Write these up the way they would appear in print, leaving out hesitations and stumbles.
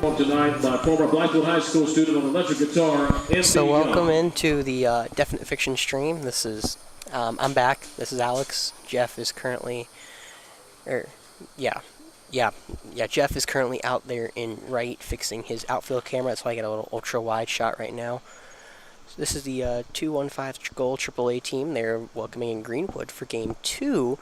performed tonight by former Blackwood High School student on electric guitar. So welcome into the Definite Fiction stream. This is, I'm back. This is Alex. Jeff is currently, Jeff is currently out there in right fixing his outfield camera. That's why I get a little ultra wide shot right now. So this is the 215 Gold AAA team. They're welcoming in Greenwood for Game 2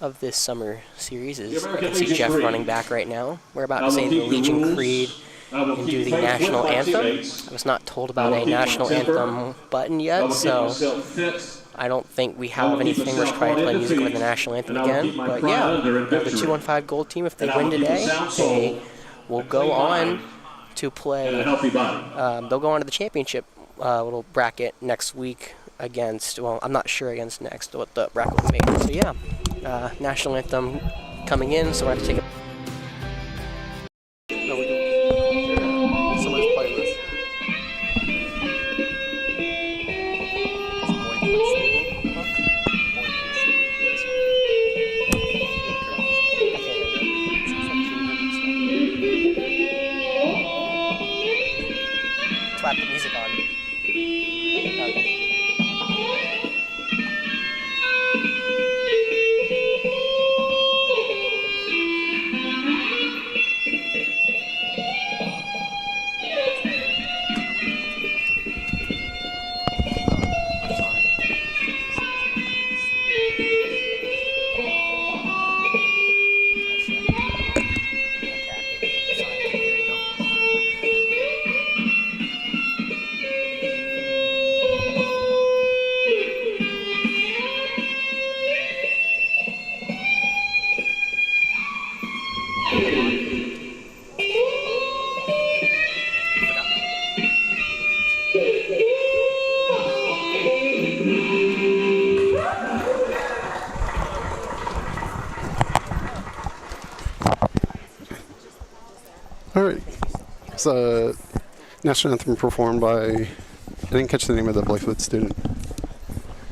of this summer series. You can see Jeff running back right now. We're about to say the Legion Creed and do the national anthem. I was not told about a national anthem button yet, so I don't think we have anything. We're probably playing music with the national anthem again. But yeah, the 215 Gold team, if they win today, they will go on to play. They'll go on to the championship little bracket next week against, well, I'm not sure against next what the bracket will be. So yeah, national anthem coming in, so we're going to take a... No, we do. Someone's playing this. Slap the music on. Okay. Alright, it's a national anthem performed by, I didn't catch the name of the Blackwood student.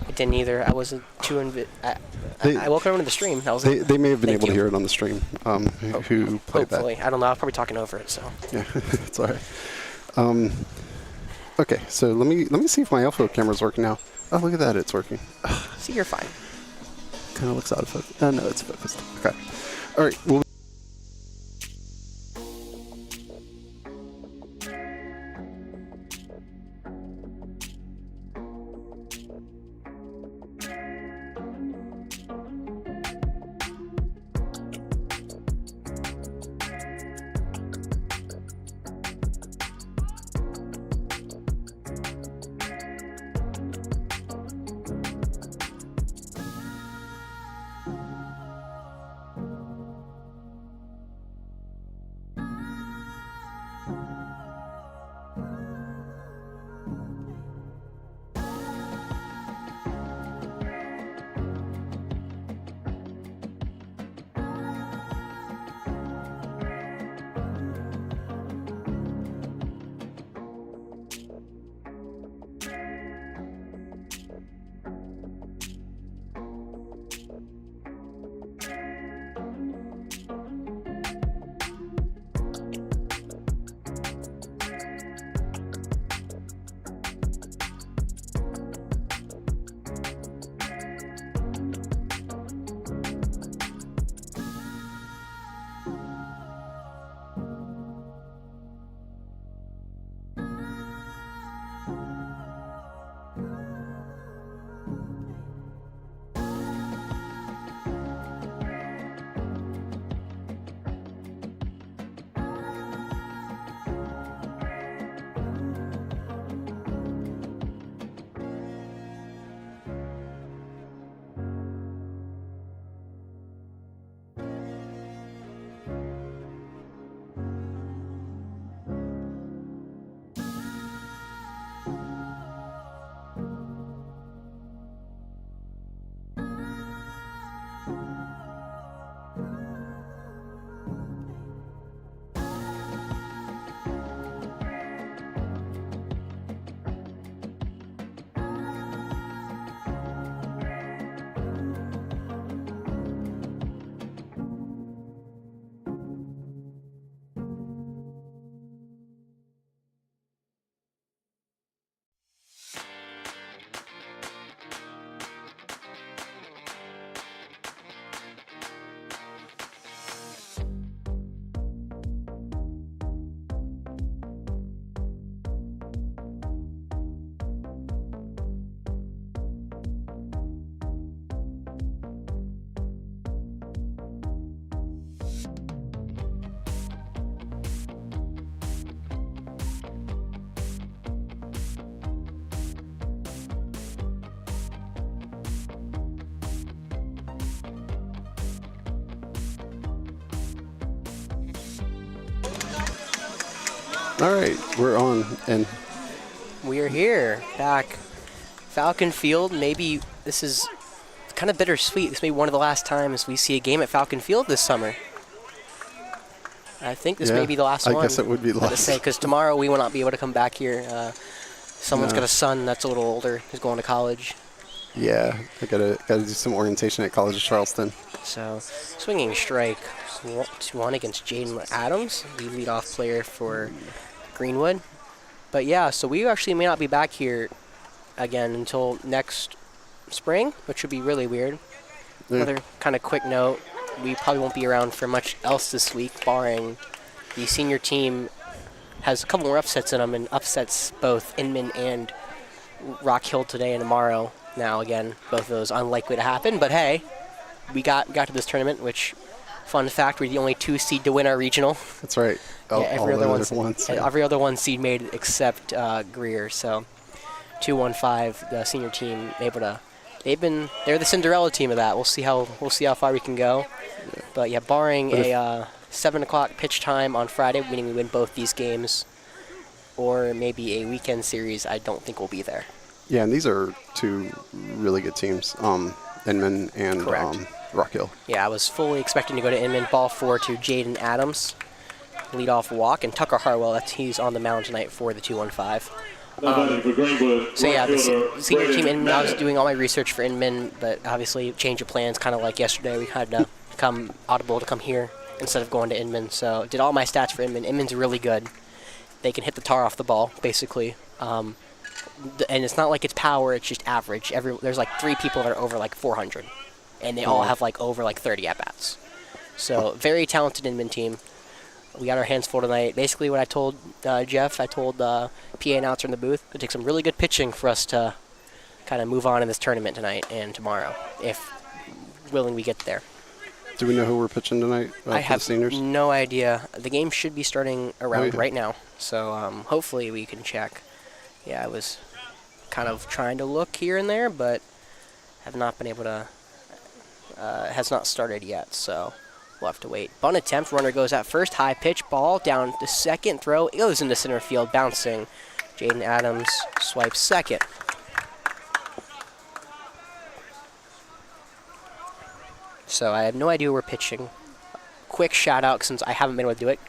I didn't either. I wasn't too I woke over to the stream. That was they may have been able to hear it on the stream, who played hopefully. I don't know. I was probably talking over it, so. Yeah, it's alright. Okay, so let me see if my outfield camera's working now. Oh, look at that, it's working. See, you're fine. Kind of looks out of focus. No, it's focused. Okay. Alright, we'll All right, we're on, and We are here, back. Falcon Field, maybe this is kind of bittersweet. This may be one of the last times we see a game at Falcon Field this summer. I think this may be the last one. I guess it would be the last. Because tomorrow we will not be able to come back here. Someone's No. got a son that's a little older who's going to college. Yeah, I gotta do some orientation at College of Charleston. So, swinging strike 2-1 against Jaden Adams, the leadoff player for Greenwood. But yeah, so we actually may not be back here again until next spring, which would be really weird. Yeah. Another kind of quick note, we probably won't be around for much else this week, barring the senior team has a couple more upsets in them and upsets both Inman and Rock Hill today and tomorrow. Now, again, both of those unlikely to happen, but hey, we got to this tournament, which, fun fact, we're the only 2 seed to win our regional. That's right. Every other one seed made it except Greer, so 2-1-5, the senior team able to. They're the Cinderella team of that. We'll see how far we can go. Yeah. But yeah, barring a 7 o'clock pitch time on Friday, meaning we win both these games, or maybe a weekend series, I don't think we'll be there. Yeah, and these are 2 really good teams, Inman and Rock Hill. Yeah, I was fully expecting to go to Inman. Ball 4 to Jaden Adams, leadoff walk, and Tucker Harwell. He's on the mound tonight for the 2-1-5. So yeah, the senior team Inman. I was doing all my research for Inman, but obviously change of plans. Kind of like yesterday, we had to come audible to come here instead of going to Inman. So did all my stats for Inman. Inman's really good. They can hit the tar off the ball, basically. And it's not like it's power; it's just average. There's like 3 people that are over like 400, and they all have like over like 30 at bats. So very talented Inman team. We got our hands full tonight. Basically, what I told Jeff, I told PA announcer in the booth, to take some really good pitching for us to kind of move on in this tournament tonight and tomorrow, if willing we get there. Do we know who we're pitching tonight I for have the seniors? no idea. The game should be starting around right now, so hopefully we can check. Yeah, I was kind of trying to look here and there, but have not been able to. Has not started yet, so we'll have to wait. Bunt attempt, runner goes at first, high pitch, ball down to second, throw, it goes into center field, bouncing. Jaden Adams swipes second. So I have no idea who we're pitching. Quick shout out, since I haven't been able to do it.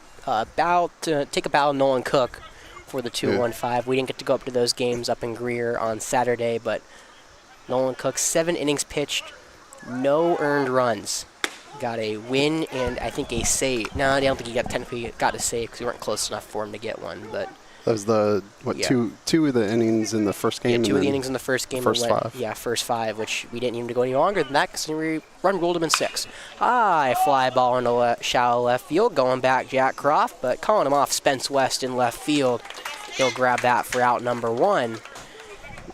Take a bow, Nolan Cook for the 2-1-5. We didn't get to go up to those games up in Greer on Saturday, but Nolan Cook, 7 innings pitched, no earned runs. Got a win and I think a save. No, I don't think he technically got a save because we weren't close enough for him to get one. But that was the two of the innings in the first game. Yeah, 2 of the innings in the first game. First 5. Yeah, first 5, which we didn't even go any longer than that because we run ruled him in 6. High fly ball into shallow left field, going back Jack Croft, but calling him off Spence West in left field. He'll grab that for out number 1.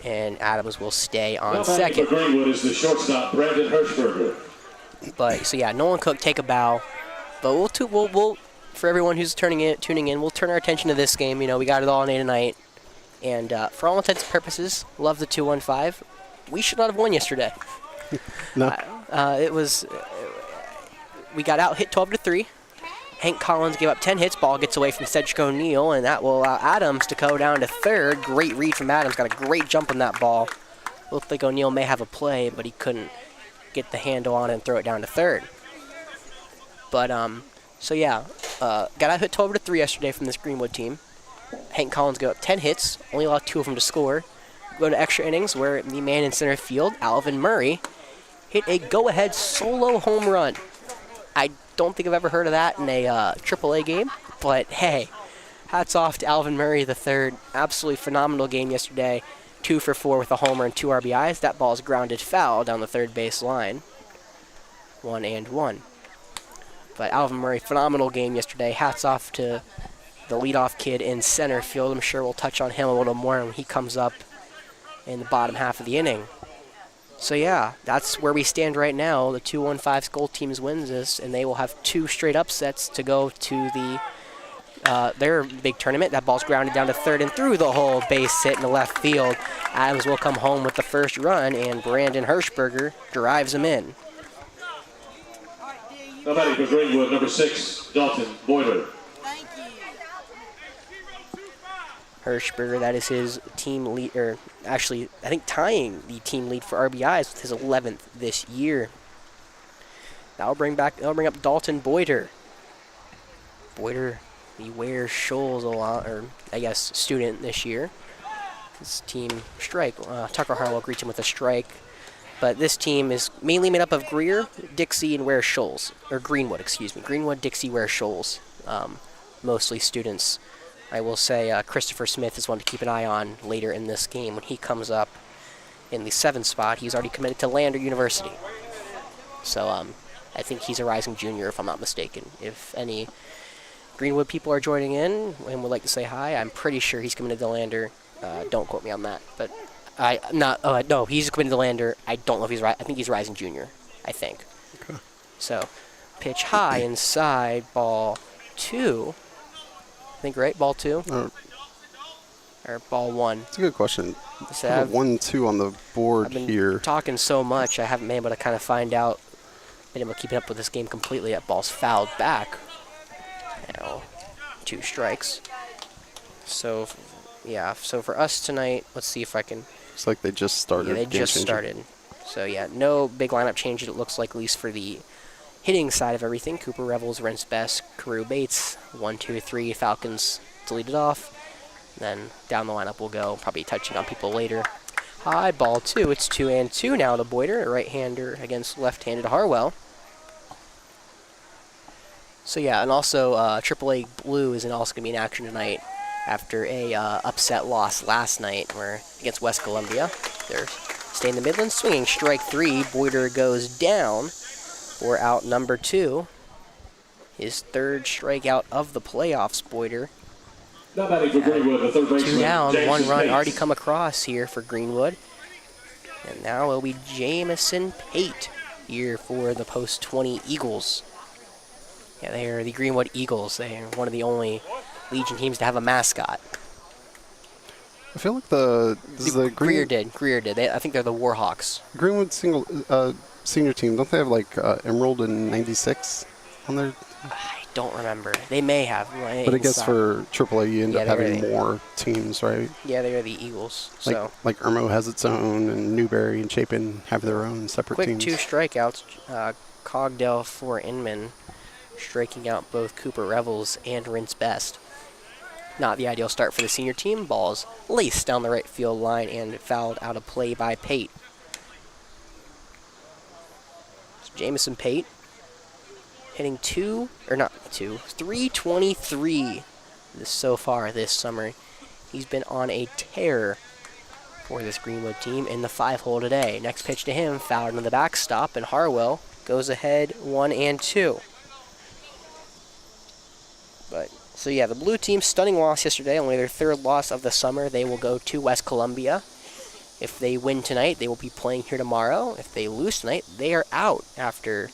And Adams will stay on second. Greenwood is the shortstop, Brandon Hirschberger. But so yeah, Nolan Cook take a bow. But we'll for everyone who's tuning in, we'll turn our attention to this game. You know, we got it all day tonight, and for all intents and purposes, love the 2-1-5. We should not have won yesterday. No. We got out hit 12-3. Hank Collins gave up 10 hits. Ball gets away from Cedric O'Neill, and that will allow Adams to go down to third. Great read from Adams. Got a great jump on that ball. Looked like O'Neill may have a play, but he couldn't get the handle on it and throw it down to third. But so yeah, got out hit 12-3 yesterday from this Greenwood team. Hank Collins gave up 10 hits, only allowed 2 of them to score. Go to extra innings where the man in center field, Alvin Murray, hit a go-ahead solo home run. I don't think I've ever heard of that in a AAA game, but hey, hats off to Alvin Murray III. Absolutely phenomenal game yesterday. 2 for 4 with a homer and 2 RBIs. That ball's grounded foul down the third base line. 1-1. But Alvin Murray, phenomenal game yesterday. Hats off to the leadoff kid in center field. I'm sure we'll touch on him a little more when he comes up in the bottom half of the inning. So yeah, that's where we stand right now. The 2-1-5 SCALB teams wins this, and they will have 2 straight upsets to go to the their big tournament. That ball's grounded down to third and through the hole, base hit in the left field. Adams will come home with the first run, and Brandon Hirschberger drives him in. Now batting for Greenwood, number 6, Dalton Boyler. Hirschberger, that is his team lead, or actually, I think tying the team lead for RBIs with his 11th this year. That'll bring up Dalton Boyder. Boyder, he wears Shoals a lot, or I guess student this year. This team strike. Tucker Harwell greets him with a strike. But this team is mainly made up of Greer, Dixie, and Ware Shoals. Or Greenwood, excuse me. Greenwood, Dixie, Ware Shoals. Mostly students. I will say Christopher Smith is one to keep an eye on later in this game. When he comes up in the 7th spot, he's already committed to Lander University. So I think he's a rising junior, if I'm not mistaken. If any Greenwood people are joining in and would like to say hi, I'm pretty sure he's committed to Lander. Don't quote me on that, but no, he's committed to Lander. I don't know if he's right. I think he's rising junior. I think. Okay. So, pitch high inside, ball 2. I think right, ball 2 or ball 1. That's a good question. So I have 1-2 on the board I've been here. talking so much, I haven't been able to kind of find out. Been able to keep up with this game completely. That ball's fouled back. Now, 2 strikes. So, yeah. So for us tonight, let's see if I can. Looks like they just started. Yeah, they just started. So yeah, no big lineup changes. It looks like, at least for the hitting side of everything. Cooper Revels, Rents Best, Carew Bates, 1, 2, 3. Falcons deleted off. Then down the lineup we'll go. Probably touching on people later. High ball 2. It's 2-2 now to Boyder, a right-hander against left-handed Harwell. So yeah, and also AAA Blue is also going to be in action tonight after a upset loss last night against West Columbia. They're staying in the Midlands, swinging strike 3. Boyder goes down for out number 2. His 3rd strikeout of the playoffs, Boyder. Now batting for Greenwood, the third baseman. 2 down, Jameson 1 run Pate. already come across here for Greenwood. And now it'll be Jameson Pate here for the post-20 Eagles. Yeah, they are the Greenwood Eagles. They are one of the only Legion teams to have a mascot. I feel like Greer did. I think they're the Warhawks. Greenwood senior team. Don't they have like Emerald and 96 on there? I don't remember. They may have. But I guess for AAA you end up having more teams, right? Yeah, they are the Eagles. So like Irmo has its own, and Newberry and Chapin have their own separate quick teams. 2 strikeouts. Cogdell for Inman, striking out both Cooper Revels and Rents Best. Not the ideal start for the senior team. Balls laced down the right field line and fouled out of play by Pate. So Jameson Pate hitting 323 so far this summer. He's been on a tear for this Greenwood team in the 5-hole today. Next pitch to him, fouled into the backstop, and Harwell goes ahead 1-2. So yeah, the blue team stunning loss yesterday, only their 3rd loss of the summer. They will go to West Columbia. If they win tonight, they will be playing here tomorrow. If they lose tonight, they are out after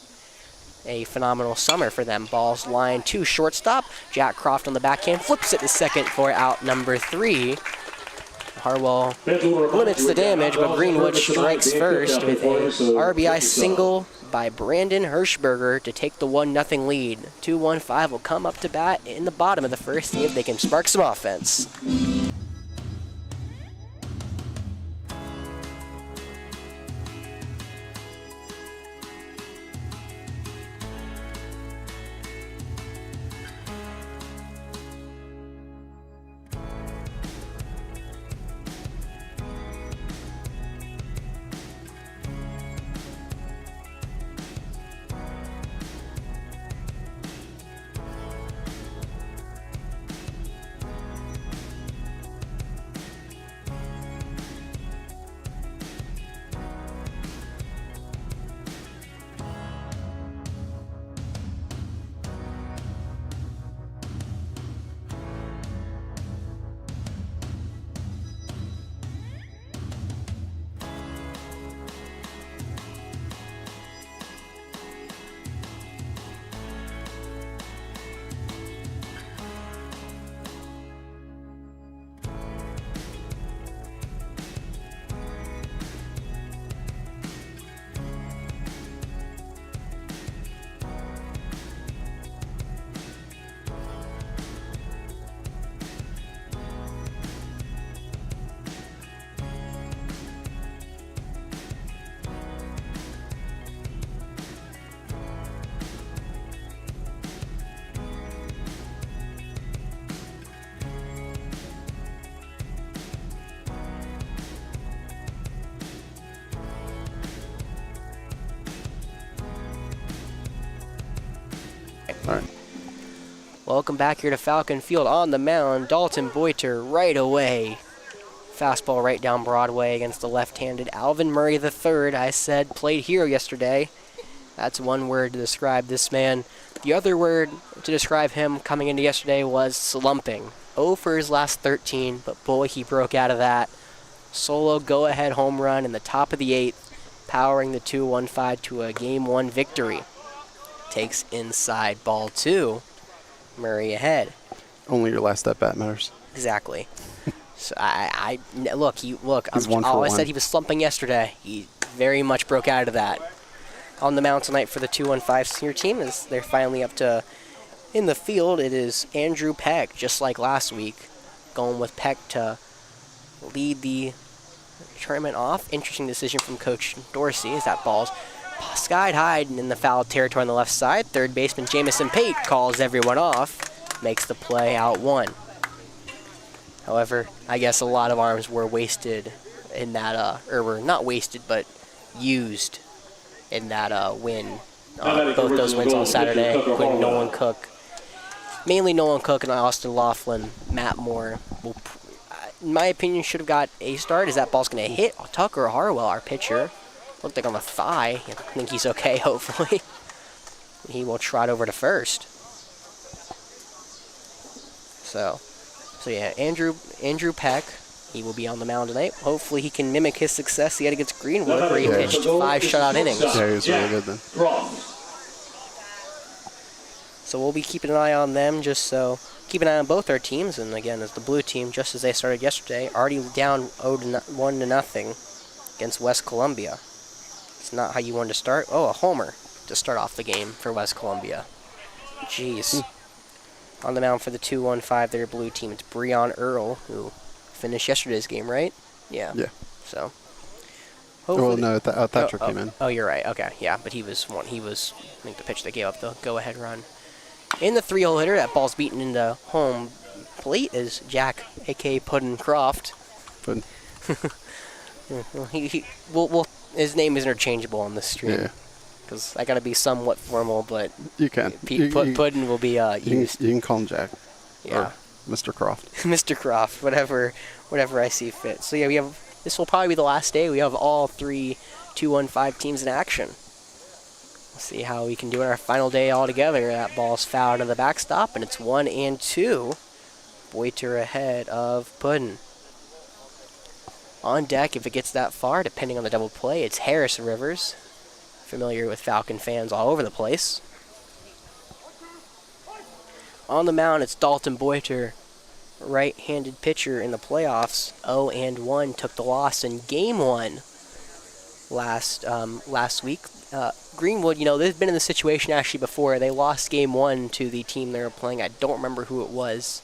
a phenomenal summer for them. Balls line to shortstop. Jack Croft on the backhand flips it to second for out number 3. Harwell limits the damage, but Greenwood strikes first with a RBI single by Brandon Hirschberger to take the 1-0 lead. 2-1-5 will come up to bat in the bottom of the 1st, see if they can spark some offense. All right. Welcome back here to Falcon Field. On the mound, Dalton Boiter right away. Fastball right down Broadway against the left-handed Alvin Murray III. I said played hero yesterday. That's one word to describe this man. The other word to describe him coming into yesterday was slumping. 0 for his last 13, but boy, he broke out of that. Solo go-ahead home run in the top of the 8th, powering the 2-1-5 to a Game 1 victory. Takes inside ball 2. Murray ahead. Only your last at bat matters. Exactly. So I look. He's 1 for I 1. said he was slumping yesterday. He very much broke out of that. On the mound tonight for the 2-1-5 senior team is they're finally up to in the field. It is Andrew Peck, just like last week, going with Peck to lead the tournament off. Interesting decision from Coach Dorsey as that ball's skied high in the foul territory on the left side. Third baseman Jamison Pate calls everyone off, makes the play out 1. However, I guess a lot of arms were wasted in that, or were not wasted, but used in that win. Both those wins on Saturday, including Nolan Cook. Mainly Nolan Cook and Austin Laughlin. Matt Moore, in my opinion, should have got a start as that ball's going to hit Tucker Harwell, our pitcher. Looked like on the thigh. I think he's okay, hopefully. He will trot over to first. So yeah, Andrew Peck, he will be on the mound tonight. Hopefully he can mimic his success he had against Greenwood, where he pitched 5 shutout innings. Yeah, he was really good then. So we'll be keeping an eye on them, keep an eye on both our teams. And again, as the blue team, just as they started yesterday, already down 1-0 against West Columbia. It's not how you wanted to start. Oh, a homer to start off the game for West Columbia. Jeez. On the mound for the 2-1-5, their blue team, it's Breon Earl, who finished yesterday's game, right? Yeah. Yeah. So. Well, no, Thatcher came in. Oh, you're right. Okay, yeah, but he was, I think, the pitch that gave up the go-ahead run. In the 3-hole hitter, that ball's beaten into home plate is Jack, a.k.a. Puddin Croft. Puddin. His name is interchangeable on this stream. Yeah. Because I got to be somewhat formal, but you can. Puddin will be used. You can call him Jack. Yeah. Or Mr. Croft. Mr. Croft, whatever I see fit. So yeah, this will probably be the last day. We have all 3 2-1-5 teams in action. We'll see how we can do in our final day all together. That ball's fouled to the backstop, and it's 1-2. Boiter ahead of Puddin. On deck, if it gets that far, depending on the double play, it's Harris Rivers. Familiar with Falcon fans all over the place. On the mound, it's Dalton Boiter, right-handed pitcher in the playoffs. 0-1, took the loss in Game 1 last week. Greenwood, they've been in the situation actually before. They lost Game 1 to the team they were playing. I don't remember who it was.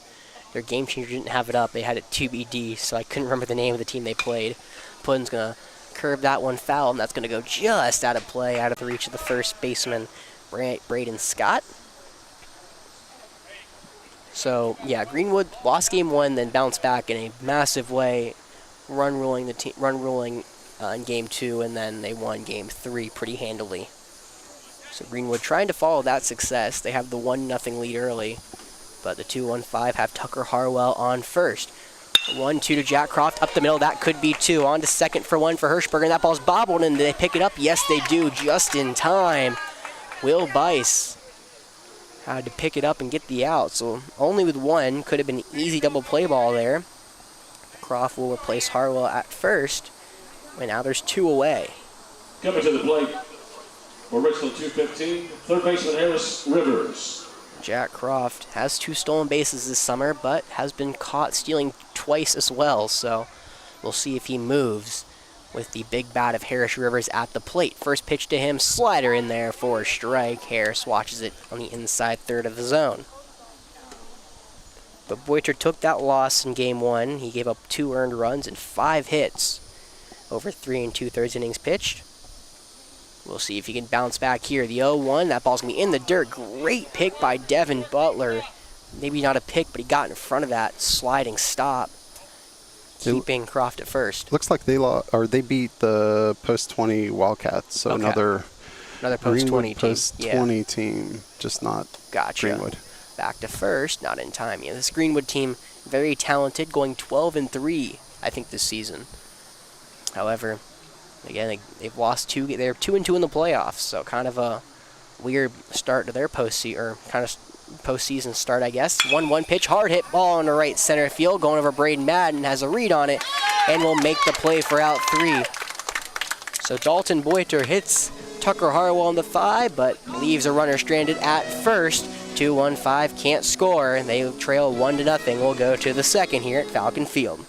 Their game changer didn't have it up. They had it TBD, so I couldn't remember the name of the team they played. Puddin's going to curve that one foul, and that's going to go just out of play, out of the reach of the first baseman, Braden Scott. So, yeah, Greenwood lost Game 1, then bounced back in a massive way, run ruling in Game 2, and then they won Game 3 pretty handily. So Greenwood trying to follow that success. They have the 1-0 lead early, but the 2-1-5 have Tucker Harwell on first. 1-2 to Jack Croft, up the middle, that could be 2. On to second for 1 for Hirschberger, and that ball's bobbled, and they pick it up? Yes, they do, just in time. Will Bice had to pick it up and get the out, so only with 1, could have been an easy double play ball there. Croft will replace Harwell at first, and now there's 2 away. Coming to the plate for Richland 215, third baseman Harris Rivers. Jack Croft has 2 stolen bases this summer, but has been caught stealing twice as well, so we'll see if he moves with the big bat of Harris Rivers at the plate. First pitch to him, slider in there for a strike. Harris watches it on the inside third of the zone. But Boiter took that loss in Game 1. He gave up 2 earned runs and 5 hits over 3 2/3 innings pitched. We'll see if he can bounce back here. The 0-1, that ball's going to be in the dirt. Great pick by Devin Butler. Maybe not a pick, but he got in front of that sliding stop, keeping Croft at first. Looks like they beat the post 20 Wildcats, so Okay. another Another post 20 team. Post 20 team, just not Gotcha. Greenwood. Back to first, not in time. Yeah, this Greenwood team, very talented, going 12-3, I think, this season. However, again, they've lost two. They're 2-2 in the playoffs, so kind of a weird start to their postseason start, I guess. 1-1 pitch, hard hit ball in the right center field, going over Braden Madden, has a read on it, and will make the play for out 3. So Dalton Boiter hits Tucker Harwell on the thigh, but leaves a runner stranded at first. 2-1-5 can't score, and they trail 1-0. We'll go to the second here at Falcon Field.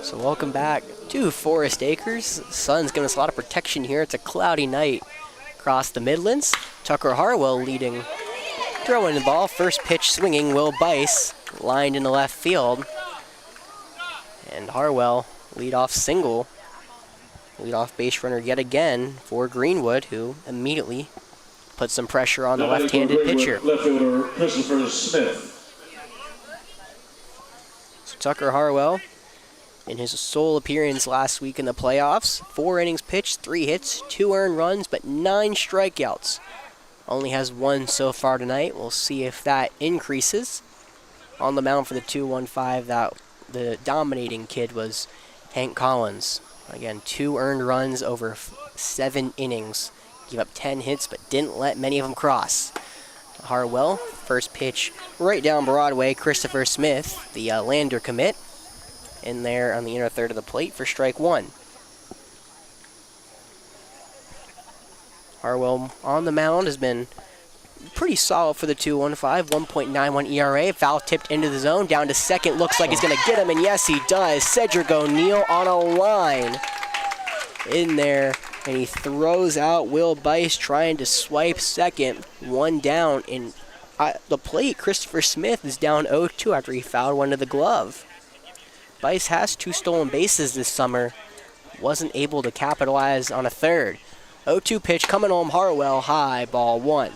So welcome back to Forest Acres. The sun's giving us a lot of protection here. It's a cloudy night across the Midlands. Tucker Harwell leading, throwing the ball. First pitch swinging, Will Bice lined in the left field. And Harwell, leadoff single. Leadoff base runner yet again for Greenwood, who immediately put some pressure on the left-handed pitcher. Left fielder Christopher Smith. So Tucker Harwell, in his sole appearance last week in the playoffs, 4 innings pitched, 3 hits, 2 earned runs, but 9 strikeouts. Only has 1 so far tonight. We'll see if that increases. On the mound for the 2-1-5, that the dominating kid was Hank Collins. Again, 2 earned runs over 7 innings. Gave up 10 hits, but didn't let many of them cross. Harwell, first pitch right down Broadway. Christopher Smith, the Lander commit, in there on the inner third of the plate for strike 1. Harwell on the mound has been pretty solid for the 2-1-5, 1.91 ERA. Foul tipped into the zone, down to second. Looks like he's going to get him, and yes, he does. Cedric O'Neill on a line in there, and he throws out Will Bice trying to swipe second. 1 down, and the plate, Christopher Smith is down 0-2 after he fouled one to the glove. Bice has 2 stolen bases this summer. Wasn't able to capitalize on a third. 0-2 pitch coming home, Harwell, high, ball 1.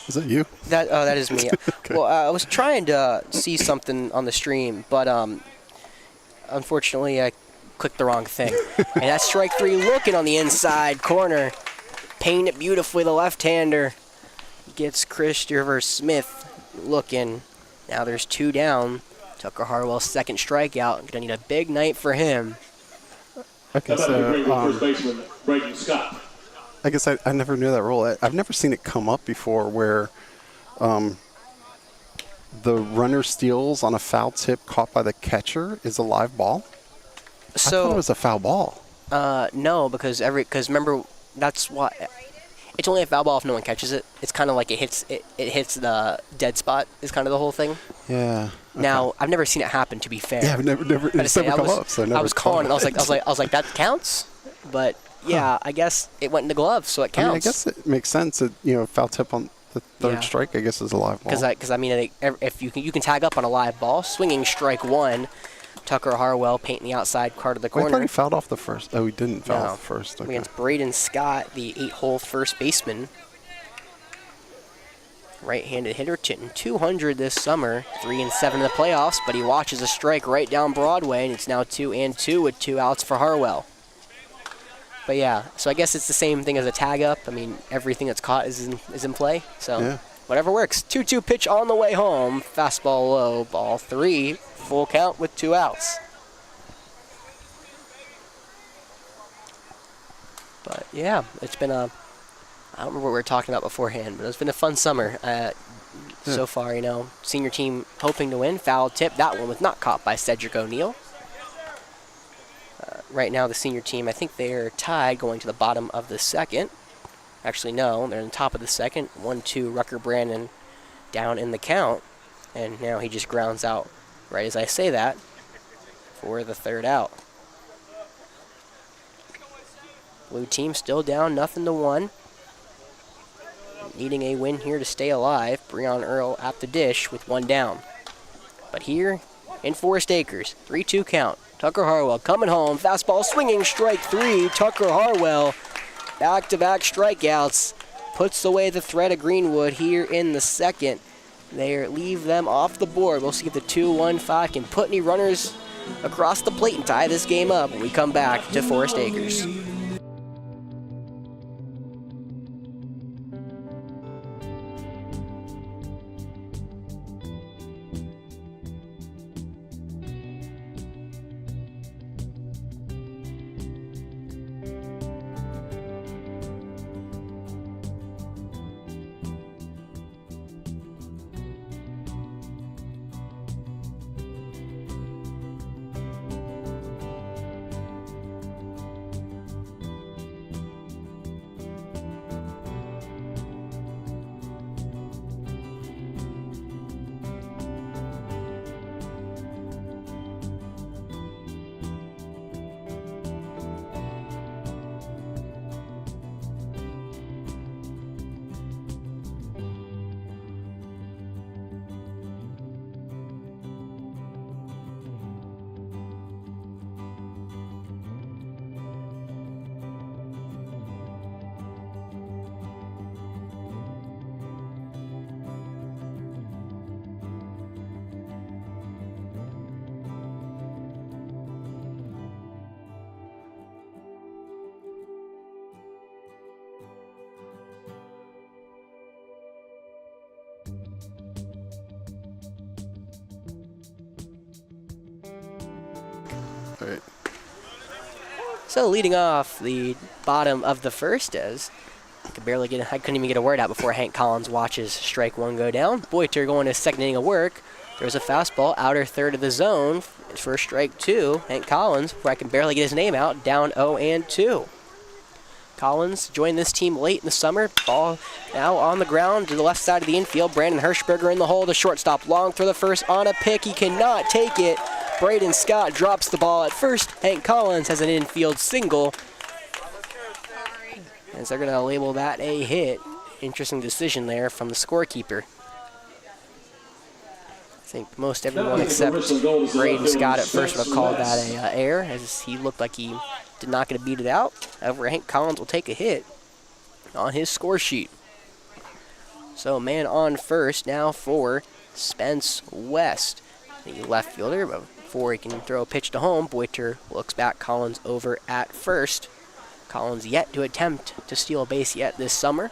Is that you? That is me. Okay. Well, I was trying to see something on the stream, but unfortunately I clicked the wrong thing. And that's strike 3 looking on the inside corner. Painting it beautifully, the left-hander gets Christopher Smith looking. Now there's 2 down. Tucker Harwell's second strikeout. Gonna need a big night for him. Okay, so first baseman Braden Scott. I guess I never knew that rule. I've never seen it come up before where the runner steals on a foul tip caught by the catcher is a live ball. I thought it was a foul ball. No, because remember, that's why It's only a foul ball if no one catches it. It's kind of like it hits the dead spot is kind of the whole thing. Yeah. Okay. Now, I've never seen it happen, to be fair. Yeah, it's never come up, so I never I was calling it. I was like, that counts? But yeah, I guess it went in the glove, so it counts. I guess it makes sense that, foul tip on the third strike, I guess, is a live ball. Because I mean, if you can tag up on a live ball, swinging strike one. Tucker Harwell painting the outside part of the corner. I thought he fouled off the first. Oh, he didn't foul off the first. Okay. Against Braden Scott, the 8-hole first baseman. Right-handed hitter, hitting 200 this summer, 3-7 in the playoffs, but he watches a strike right down Broadway, and it's now 2-2 with 2 outs for Harwell. But yeah, so I guess it's the same thing as a tag-up. I mean, everything that's caught is in play, so whatever works. 2-2 pitch on the way home, fastball low, ball 3, full count with 2 outs. But yeah, it's been I don't remember what we were talking about beforehand, but it's been a fun summer so far, Senior team hoping to win. Foul tip. That one was not caught by Cedric O'Neill. Right now, the senior team, I think they're tied going to the bottom of the second. Actually, no, they're in the top of the second. 1-2, Rucker Brandon down in the count. And now he just grounds out right as I say that for the third out. Blue team still down 0-1. Needing a win here to stay alive. Breon Earl at the dish with 1 down. But here in Forest Acres, 3-2 count. Tucker Harwell coming home. Fastball swinging, strike 3. Tucker Harwell, back-to-back strikeouts. Puts away the threat of Greenwood here in the second. They leave them off the board. We'll see if the 2-1-5 can put any runners across the plate and tie this game up when we come back to Forest Acres. Right. So leading off the bottom of the first is I couldn't even get a word out before Hank Collins watches strike 1 go down. Boiter going to second inning of work. There's a fastball, outer third of the zone for strike 2. Hank Collins, where I can barely get his name out, down 0-2. Collins joined this team late in the summer. Ball now on the ground to the left side of the infield. Brandon Hirschberger in the hole to shortstop. Long for the first on a pick. He cannot take it. Braden Scott drops the ball at first. Hank Collins has an infield single. As they're going to label that a hit. Interesting decision there from the scorekeeper. I think most everyone except Braden Scott at first would have called that a error, as he looked like he did not get to beat it out. However, Hank Collins will take a hit on his score sheet. So man on first now for Spence West, the left fielder. But before he can throw a pitch to home, Boiter looks back. Collins over at first. Collins yet to attempt to steal a base yet this summer.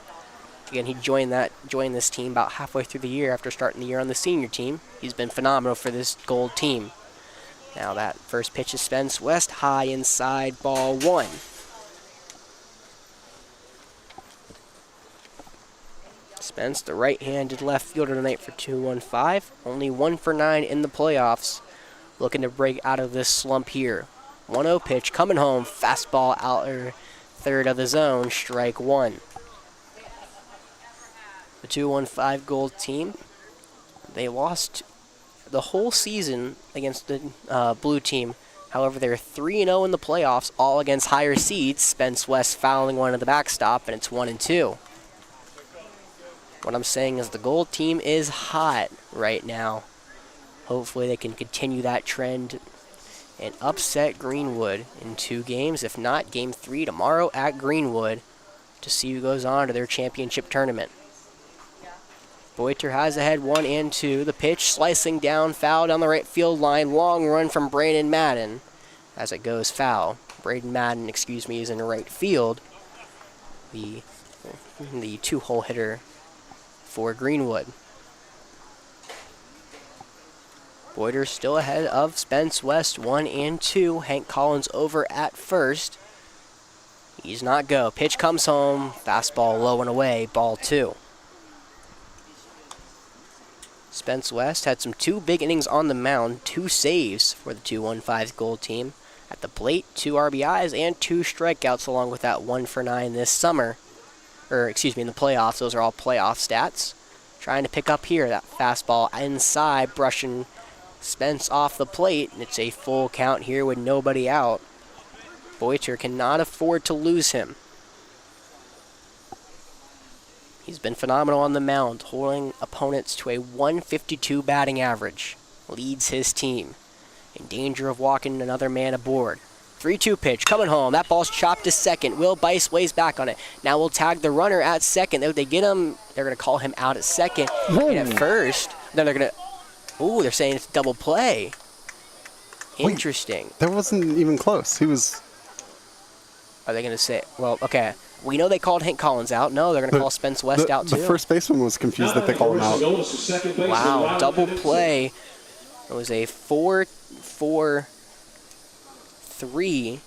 Again, he joined this team about halfway through the year after starting the year on the senior team. He's been phenomenal for this gold team. Now that first pitch is Spence West, high inside, ball 1. Spence, the right-handed left fielder tonight for 2-1-5. Only 1 for 9 in the playoffs. Looking to break out of this slump here. 1-0 pitch coming home. Fastball outer third of the zone. Strike 1. The 215 Gold team, they lost the whole season against the blue team. However, they're 3-0 in the playoffs, all against higher seeds. Spence West fouling one at the backstop, and it's 1-2. What I'm saying is the Gold team is hot right now. Hopefully they can continue that trend and upset Greenwood in 2 games. If not, Game 3 tomorrow at Greenwood to see who goes on to their championship tournament. Boiter has ahead 1-2. The pitch slicing down, foul down the right field line. Long run from Braden Madden as it goes foul. Braden Madden, is in right field. The 2-hole hitter for Greenwood. Boiter still ahead of Spence West 1-2. Hank Collins over at first. He's not go. Pitch comes home. Fastball low and away. Ball 2. Spence West had some 2 big innings on the mound, 2 saves for the 215 Gold team. At the plate, 2 RBIs and 2 strikeouts, along with that 1 for 9 this summer. In the playoffs. Those are all playoff stats. Trying to pick up here, that fastball inside, brushing Spence off the plate, and it's a full count here with nobody out. Boiter cannot afford to lose him. He's been phenomenal on the mound, holding opponents to a 152 batting average. Leads his team. In danger of walking another man aboard. 3-2 pitch, coming home. That ball's chopped to second. Will Bice weighs back on it. Now we'll tag the runner at second. They get him. They're going to call him out at second. Whoa. And at first, then they're going to... Ooh, they're saying it's double play. Interesting. Wait, that wasn't even close. He was... Are they going to say... Well, okay. We know they called Hank Collins out. No, they're going to call Spence West out, too. The first baseman was confused that they called him out. Wow, double play. It was a 4-4-3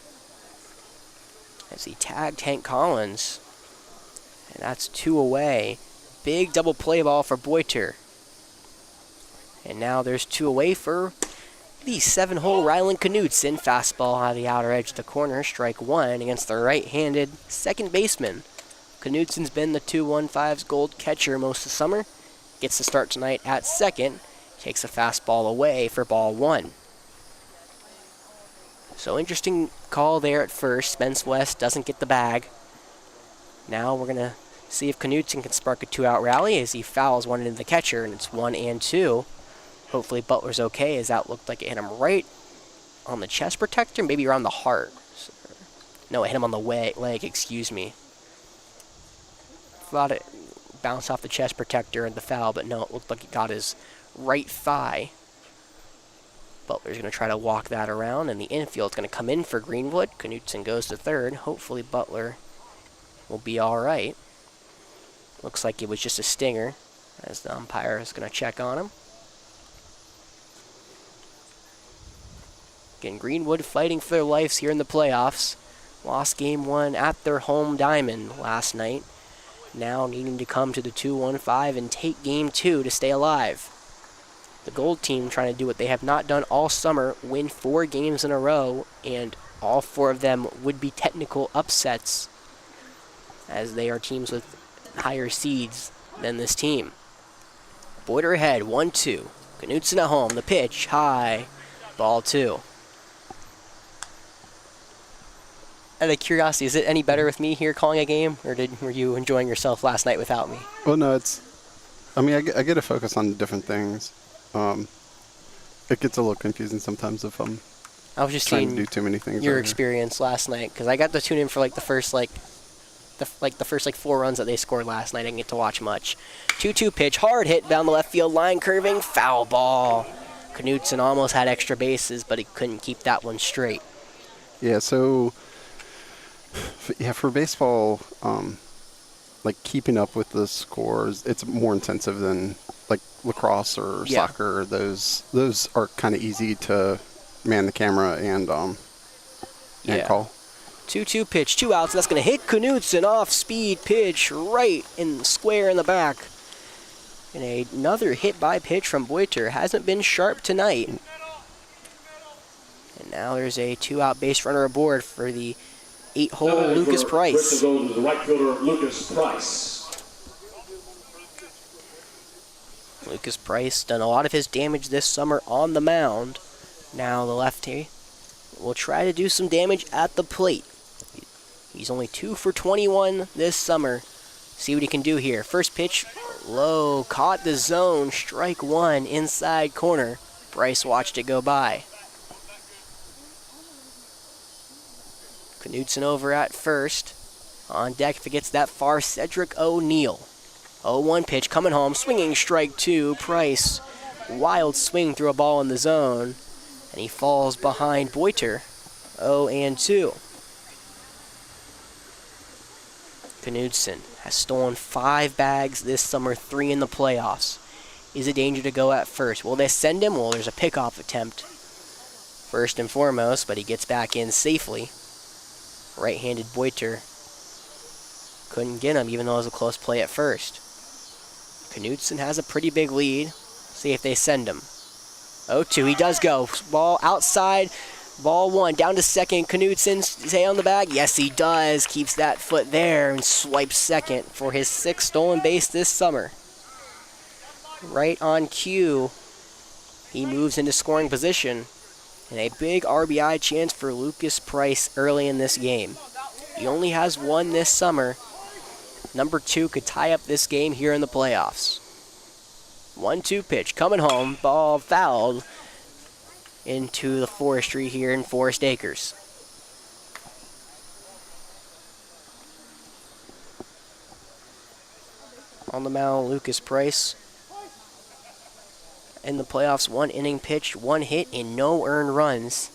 as he tagged Hank Collins. And that's 2 away. Big double play ball for Boiter. And now there's 2 away for the 7-hole Ryland Knudsen. Fastball out of the outer edge of the corner. Strike 1 against the right-handed second baseman. Knudsen's been the 215's Gold catcher most of the summer. Gets the start tonight at second. Takes a fastball away for ball 1. So interesting call there at first. Spence West doesn't get the bag. Now we're going to see if Knudsen can spark a 2-out rally as he fouls one into the catcher, and it's 1-2. Hopefully Butler's okay, as that looked like it hit him right on the chest protector, maybe around the heart. No, it hit him on the leg, excuse me. Thought it bounced off the chest protector and the foul, but no, it looked like it got his right thigh. Butler's going to try to walk that around, and the infield's going to come in for Greenwood. Knudsen goes to third. Hopefully Butler will be all right. Looks like it was just a stinger, as the umpire is going to check on him. Again, Greenwood fighting for their lives here in the playoffs. Lost game 1 at their home diamond last night. Now needing to come to the 215 and take game 2 to stay alive. The Gold team trying to do what they have not done all summer, win 4 games in a row, and all 4 of them would be technical upsets, as they are teams with higher seeds than this team. Boiter ahead, 1-2. Knudsen at home, the pitch, high, ball 2. Out of curiosity, is it any better with me here calling a game, or were you enjoying yourself last night without me? Well, no, I get to focus on different things. It gets a little confusing sometimes if I'm I was just trying seeing to do too many things. your experience last night, because I got to tune in for the first 4 runs that they scored last night. I didn't get to watch much. 2-2 pitch, hard hit down the left field line, curving, foul ball. Knudsen almost had extra bases, but he couldn't keep that one straight. Yeah, so for baseball, keeping up with the scores, it's more intensive than lacrosse or soccer. Those are kind of easy to man the camera and call. 2-2 pitch, 2 outs. That's going to hit Knudsen off speed pitch right in square in the back. And another hit by pitch from Boiter. Hasn't been sharp tonight. And now there's a 2-out base runner aboard for the 8-hole Lucas Price. To go to the right fielder, Lucas Price. Lucas Price done a lot of his damage this summer on the mound. Now the lefty will try to do some damage at the plate. He's only 2 for 21 this summer. See what he can do here. First pitch, low, caught the zone, strike one, inside corner. Bryce watched it go by. Knudsen over at first. On deck if it gets that far, Cedric O'Neill. 0-1 pitch coming home, swinging strike two. Price, wild swing through a ball in the zone, and he falls behind Boiter. 0-2. Knudsen has stolen 5 bags this summer, 3 in the playoffs. Is a danger to go at first. Will they send him? Well, there's a pickoff attempt first and foremost, but he gets back in safely. Right-handed Boiter couldn't get him, even though it was a close play at first. Knudsen has a pretty big lead. See if they send him. 0-2, he does go. Ball outside, ball one, down to second. Knudsen, stay on the bag? Yes, he does. Keeps that foot there and swipes second for his 6th stolen base this summer. Right on cue, he moves into scoring position. And a big RBI chance for Lucas Price early in this game. He only has 1 this summer. Number 2 could tie up this game here in the playoffs. 1-2 pitch coming home. Ball fouled into the forestry here in Forest Acres. On the mound, Lucas Price. In the playoffs, 1 inning pitched, 1 hit, and no earned runs.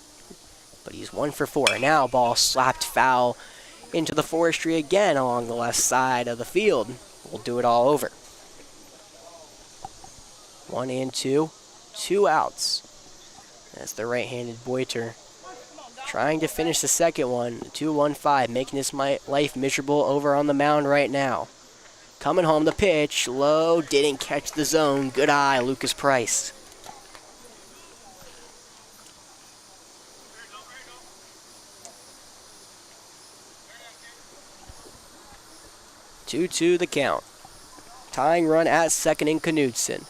But he's 1 for 4. Now ball slapped foul into the forestry again along the left side of the field. We'll do it all over. 1-2, 2 outs. That's the right-handed Boiter trying to finish the second one. 2-1-5, making his life miserable over on the mound right now. Coming home, the pitch, low, didn't catch the zone. Good eye, Lucas Price. Two the count. Tying run at second in Knudsen.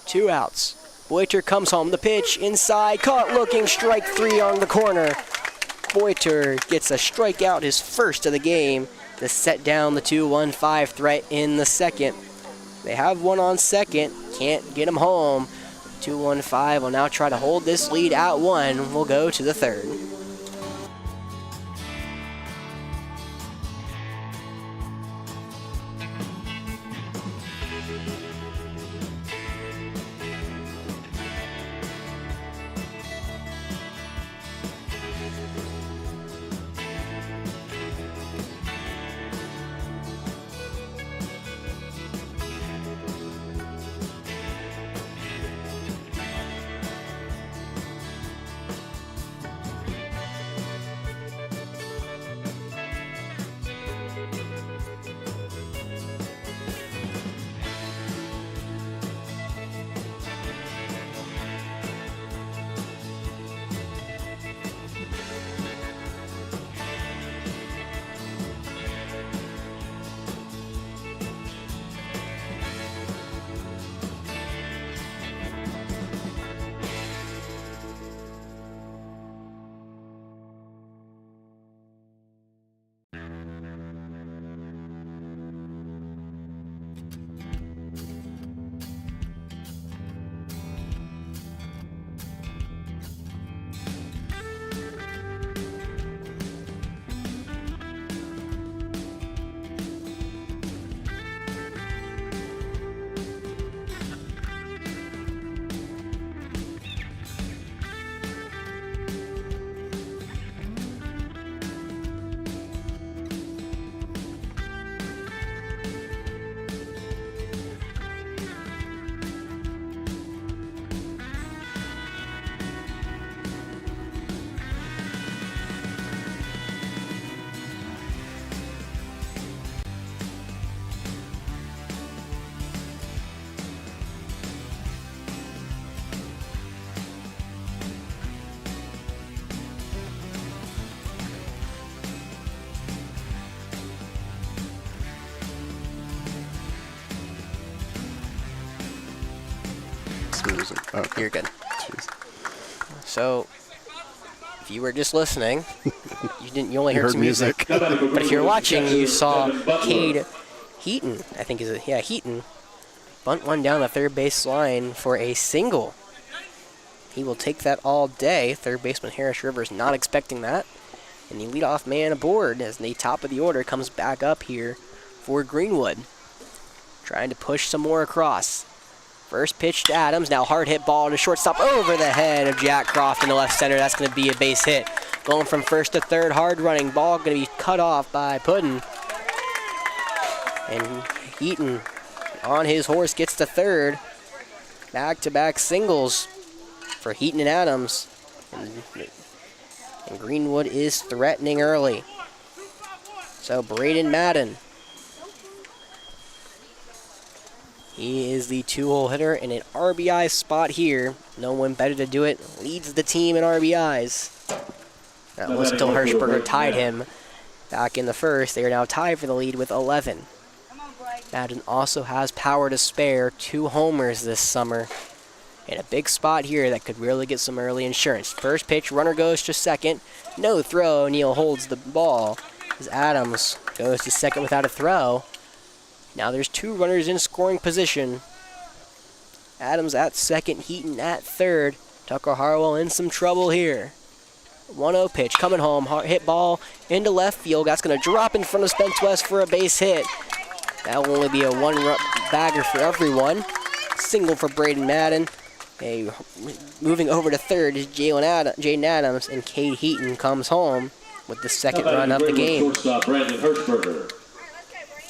2 outs. Boiter comes home, the pitch, inside, caught looking, strike 3 on the corner. Boiter gets a strikeout, his first of the game, to set down the 2-1-5 threat in the second. They have 1 on second, can't get him home. 2-1-5 will now try to hold this lead at 1. We'll go to the third. music. Okay. You're good. Jeez. So, if you were just listening, you only heard some music. But But if you're watching, you saw Cade Heaton, I think Heaton, bunt one down the third base line for a single. He will take that all day. Third baseman Harris Rivers not expecting that. And the leadoff man aboard as the top of the order comes back up here for Greenwood. Trying to push some more across. First pitch to Adams. Now hard hit ball to shortstop over the head of Jack Croft in the left center. That's going to be a base hit. Going from first to third, hard running ball going to be cut off by Puddin. And Heaton on his horse gets to third. Back-to-back singles for Heaton and Adams. And Greenwood is threatening early. So Braden Madden. He is the 2-hole hitter in an RBI spot here. No one better to do it. Leads the team in RBIs. That was until Hirschberger tied him back in the first. They are now tied for the lead with 11. Madden also has power to spare. 2 homers this summer. In a big spot here that could really get some early insurance. First pitch, runner goes to second. No throw. Neal holds the ball as Adams goes to second without a throw. Now there's 2 runners in scoring position. Adams at second, Heaton at third. Tucker Harwell in some trouble here. 1-0 pitch coming home. Hit ball into left field. That's going to drop in front of Spence West for a base hit. That will only be a 1-run bagger for everyone. Single for Braden Madden. Moving over to third is Jaden Adams, and Cade Heaton comes home with the second run of the game.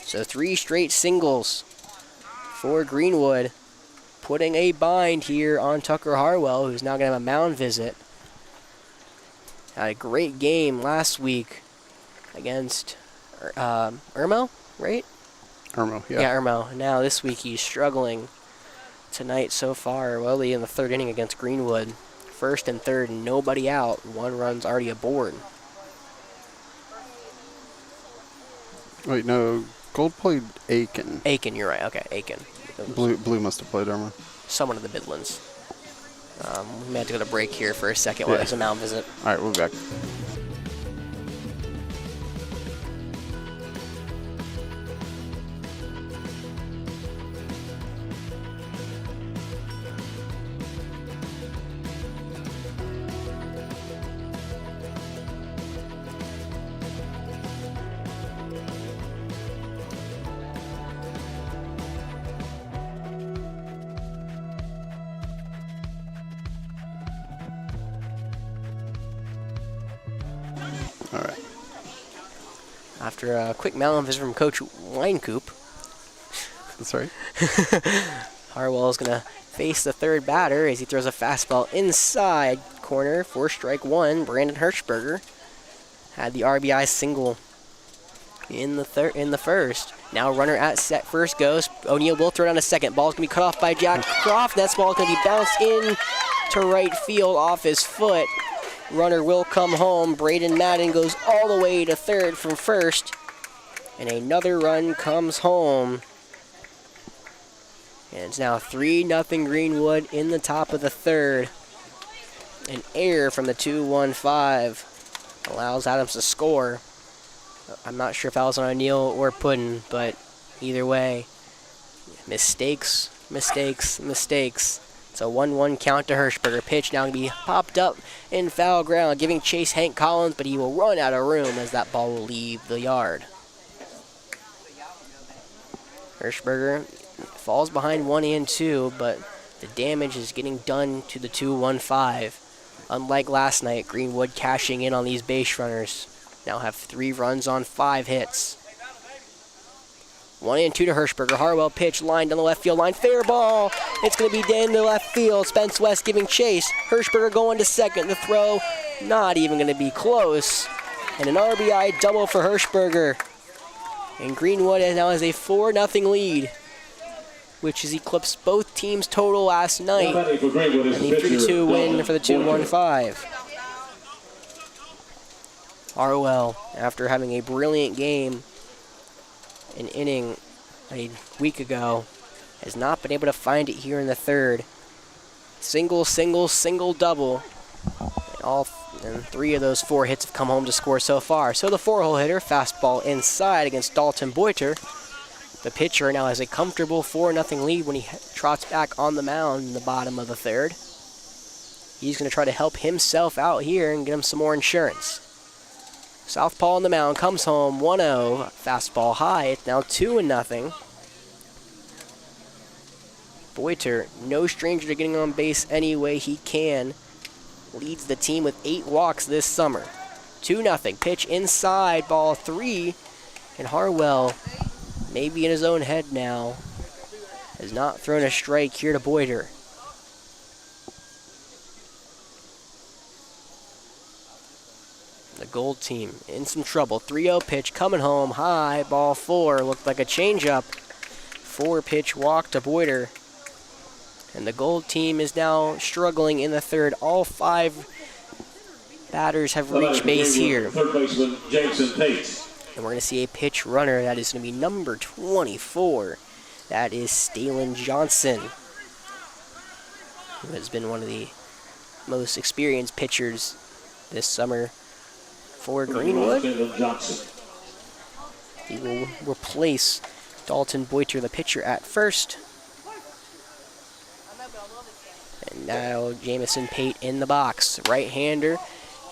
So 3 straight singles for Greenwood, putting a bind here on Tucker Harwell, who's now going to have a mound visit. Had a great game last week against Irmo, right? Irmo, yeah. Yeah, Irmo. Now this week he's struggling tonight so far. Well, in the third inning against Greenwood. First and third, nobody out. 1 run's already aboard. Wait, no. Gold played Aiken. Aiken, you're right. Okay, Aiken. Blue must have played Irmo. Someone in the Midlands. We may have to go to break here for a second while there's a mound visit. All right, we'll be back. All right. After a quick mound visit from Coach Winecoop, That's right. Harwell is going to face the third batter as he throws a fastball inside corner for strike 1. Brandon Hirschberger had the RBI single in the first. Now runner at first goes. O'Neal will throw down a second. Ball's going to be cut off by Jack Croft. That ball is going to be bounced in to right field off his foot. Runner will come home. Braden Madden goes all the way to third from first. And another run comes home. And it's now 3-0 Greenwood in the top of the third. An error from the 2-1-5 allows Adams to score. I'm not sure if that was on O'Neal or Puddin, but either way, mistakes. It's a 1-1 count to Hirschberger. Pitch now going to be popped up in foul ground, giving chase Hank Collins, but he will run out of room as that ball will leave the yard. Hirschberger falls behind 1 and 2, but the damage is getting done to the 2-1-5. Unlike last night, Greenwood cashing in on these base runners. Now have 3 runs on 5 hits. 1 and 2 to Hirschberger. Harwell pitch lined on the left field line. Fair ball. It's going to be dead in the left field. Spence West giving chase. Hirschberger going to second. The throw not even going to be close. And an RBI double for Hirschberger. And Greenwood now has a 4-0 lead, which has eclipsed both teams' total last night. And the 3-2 win for the 2-1-5. Harwell, after having a brilliant game, an inning a week ago, has not been able to find it here in the third. Single, single, single, double. And 3 of those 4 hits have come home to score so far. So the 4-hole hitter, fastball inside against Dalton Boiter. The pitcher now has a comfortable 4-0 lead when he trots back on the mound in the bottom of the 3rd. He's going to try to help himself out here and get him some more insurance. Southpaw on the mound comes home 1-0. Fastball high. It's now 2-0. Boiter, no stranger to getting on base any way he can. Leads the team with 8 walks this summer. 2-0. Pitch inside, ball 3. And Harwell, maybe in his own head now, has not thrown a strike here to Boiter. The Gold team in some trouble. 3-0 pitch coming home high, ball 4. Looked like a changeup. 4-pitch walk to Boiter. And the Gold team is now struggling in the 3rd. All 5 batters have reached base here. Third baseman Jameson Tate. And we're going to see a pitch runner. That is going to be number 24. That is Stalen Johnson, who has been one of the most experienced pitchers this summer for Greenwood. He will replace Dalton Boiter, the pitcher, at first. And now Jamison Pate in the box. Right-hander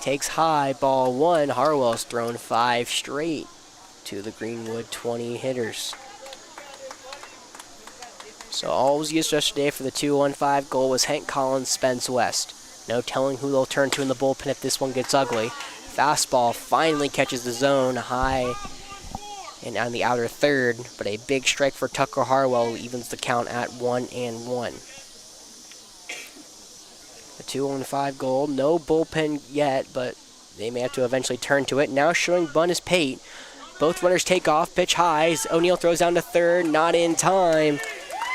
takes high, ball 1. Harwell's thrown 5 straight to the Greenwood 20 hitters. So all was used yesterday for the 2-1-5 goal was Hank Collins, Spence West. No telling who they'll turn to in the bullpen if this one gets ugly. Fastball finally catches the zone high and on the outer 3rd, but a big strike for Tucker Harwell evens the count at 1-1. The 2-1-5 goal, no bullpen yet, but they may have to eventually turn to it. Now showing bunt is Pate. Both runners take off, pitch high. O'Neal throws down to 3rd, not in time.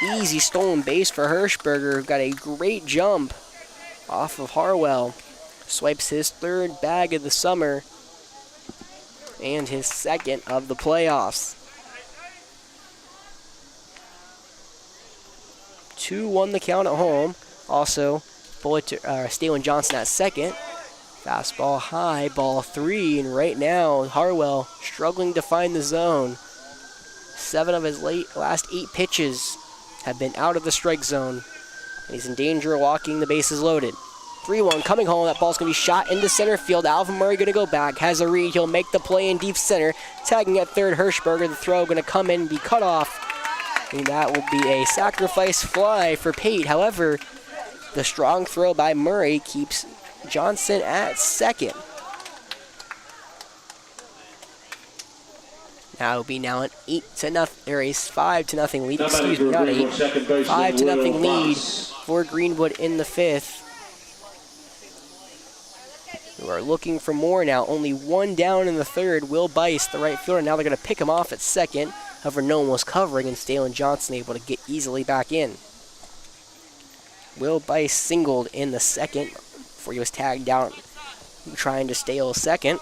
Easy stolen base for Hirschberger, who got a great jump off of Harwell. Swipes his 3rd bag of the summer and his 2nd of the playoffs. 2-1 the count at home. Also, Stalen Johnson at 2nd. Fastball high, ball 3, and right now Harwell struggling to find the zone. 7 of his last 8 pitches have been out of the strike zone, and he's in danger of walking the bases loaded. 3-1 coming home. That ball's going to be shot into center field. Alvin Murray going to go back. Has a read. He'll make the play in deep center. Tagging at 3rd, Hirschberger. The throw going to come in and be cut off. And that will be a sacrifice fly for Pate. However, the strong throw by Murray keeps Johnson at 2nd. Now it'll be an 5-0 lead. Excuse me, not 8. 5-0 lead for Greenwood in the 5th. Who are looking for more now. Only 1 down in the 3rd. Will Bice, the right fielder. Now they're going to pick him off at 2nd. However, no one was covering, and Stalen Johnson able to get easily back in. Will Bice singled in the 2nd before he was tagged out trying to steal 2nd.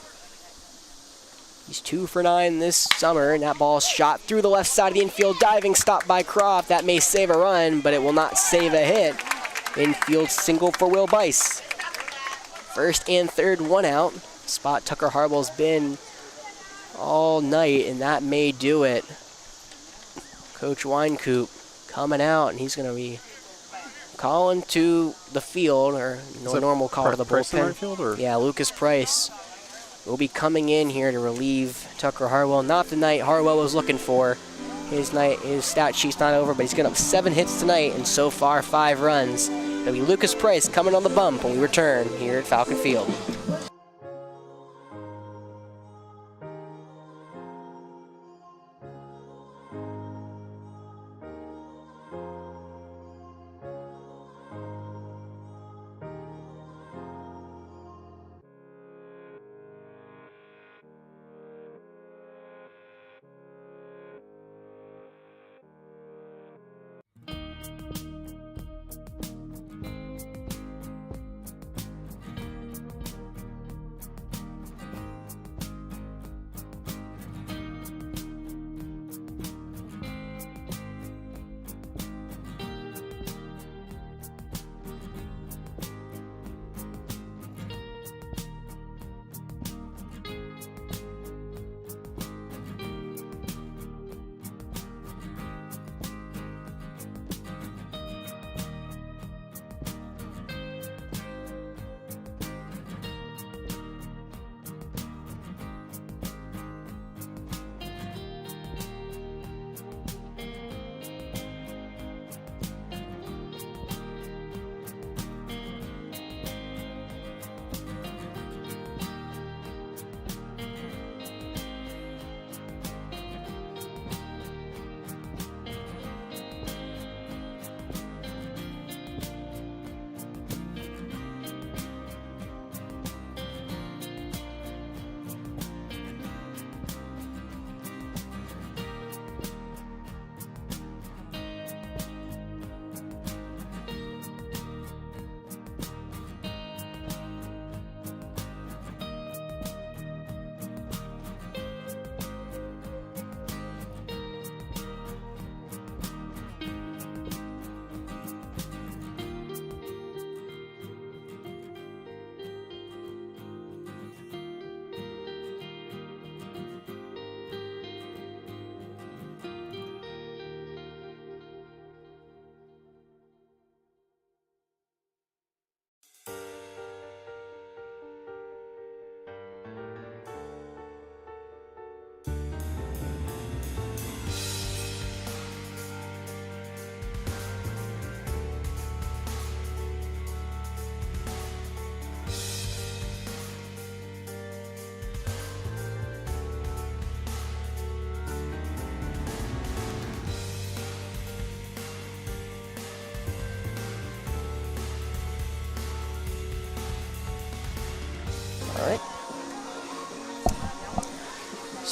He's 2 for 9 this summer, and that ball shot through the left side of the infield. Diving stop by Croft. That may save a run, but it will not save a hit. Infield single for Will Bice. 1st and 3rd, 1 out. Spot Tucker Harwell's been all night, and that may do it. Coach Weinkoop coming out, and he's going to be calling to the field, or normal call to the bullpen. Yeah, Lucas Price will be coming in here to relieve Tucker Harwell. Not the night Harwell was looking for. His stat sheet's not over, but he's getting up 7 hits tonight, and so far 5 runs. It'll be Lucas Price coming on the bump when we return here at Falcon Field.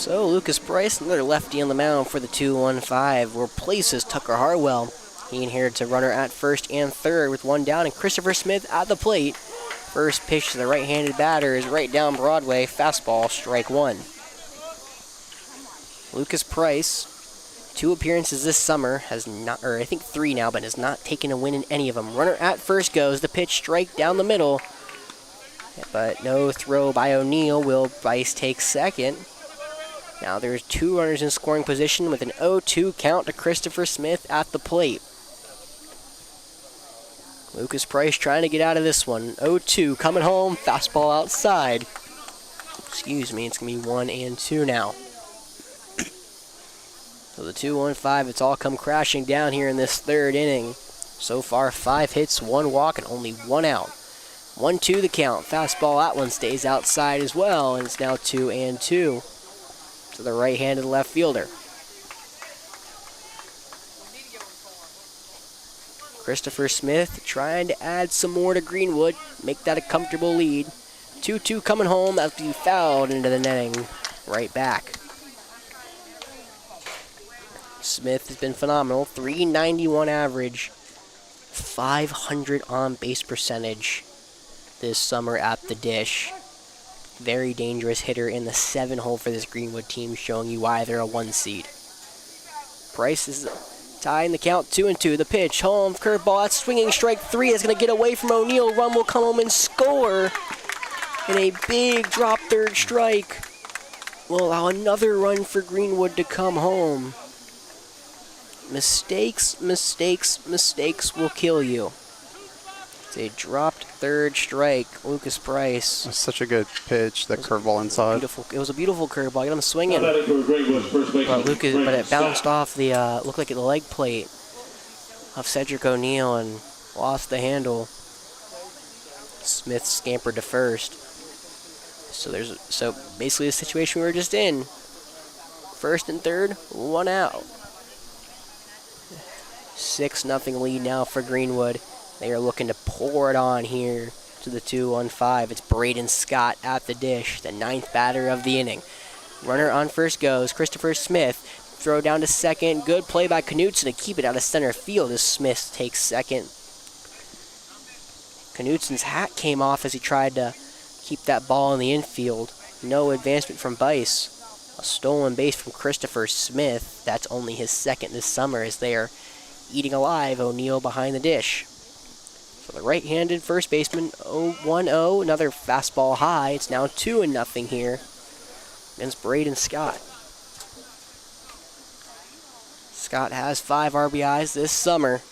So Lucas Price, another lefty on the mound for the 2-1-5, replaces Tucker Harwell. He inherits a runner at first and third with one down, and Christopher Smith at the plate. First pitch to the right-handed batter is right down Broadway, fastball, strike one. Lucas Price, 2 appearances this summer, has not, or I think 3 now, but has not taken a win in any of them. Runner at first goes, the pitch strike down the middle, but no throw by O'Neill. Will Price takes second. Now there's 2 runners in scoring position with an 0-2 count to Christopher Smith at the plate. Lucas Price trying to get out of this one. 0-2 coming home, fastball outside. Excuse me, it's going to be 1-2 now. So the 2-1-5, it's all come crashing down here in this third inning. So far, 5 hits, 1 walk, and only 1 out. 1-2 the count. Fastball, that one stays outside as well, and it's now 2-2 to the right-handed left fielder. Christopher Smith trying to add some more to Greenwood, make that a comfortable lead. 2-2 coming home after he fouled into the netting. Right back. Smith has been phenomenal. 391 average, 500 on base percentage this summer at the dish. Very dangerous hitter in the 7-hole for this Greenwood team, showing you why they're a 1 seed. Price is tying the count, 2-2. The pitch, home, curveball, that's swinging strike 3. That's going to get away from O'Neill. Run will come home and score. And a big drop third strike will allow another run for Greenwood to come home. Mistakes, mistakes, mistakes will kill you. It's a dropped third strike. Lucas Price. That's such a good pitch, that curveball inside. Beautiful. It was a beautiful curveball. Get him swinging. But it bounced off the, looked like the leg plate of Cedric O'Neill and lost the handle. Smith scampered to first. So basically the situation we were just in. First and third, 1 out. 6-0 lead now for Greenwood. They are looking to pour it on here to the 2-1-5. It's Braden Scott at the dish, the 9th batter of the inning. Runner on first goes, Christopher Smith. Throw down to second. Good play by Knutson to keep it out of center field as Smith takes second. Knutson's hat came off as he tried to keep that ball in the infield. No advancement from Bice. A stolen base from Christopher Smith. That's only his 2nd this summer as they are eating alive O'Neill behind the dish. For the right-handed first baseman, 0-1-0, another fastball high. It's now 2-0 here against Braden Scott. Scott has 5 RBIs this summer.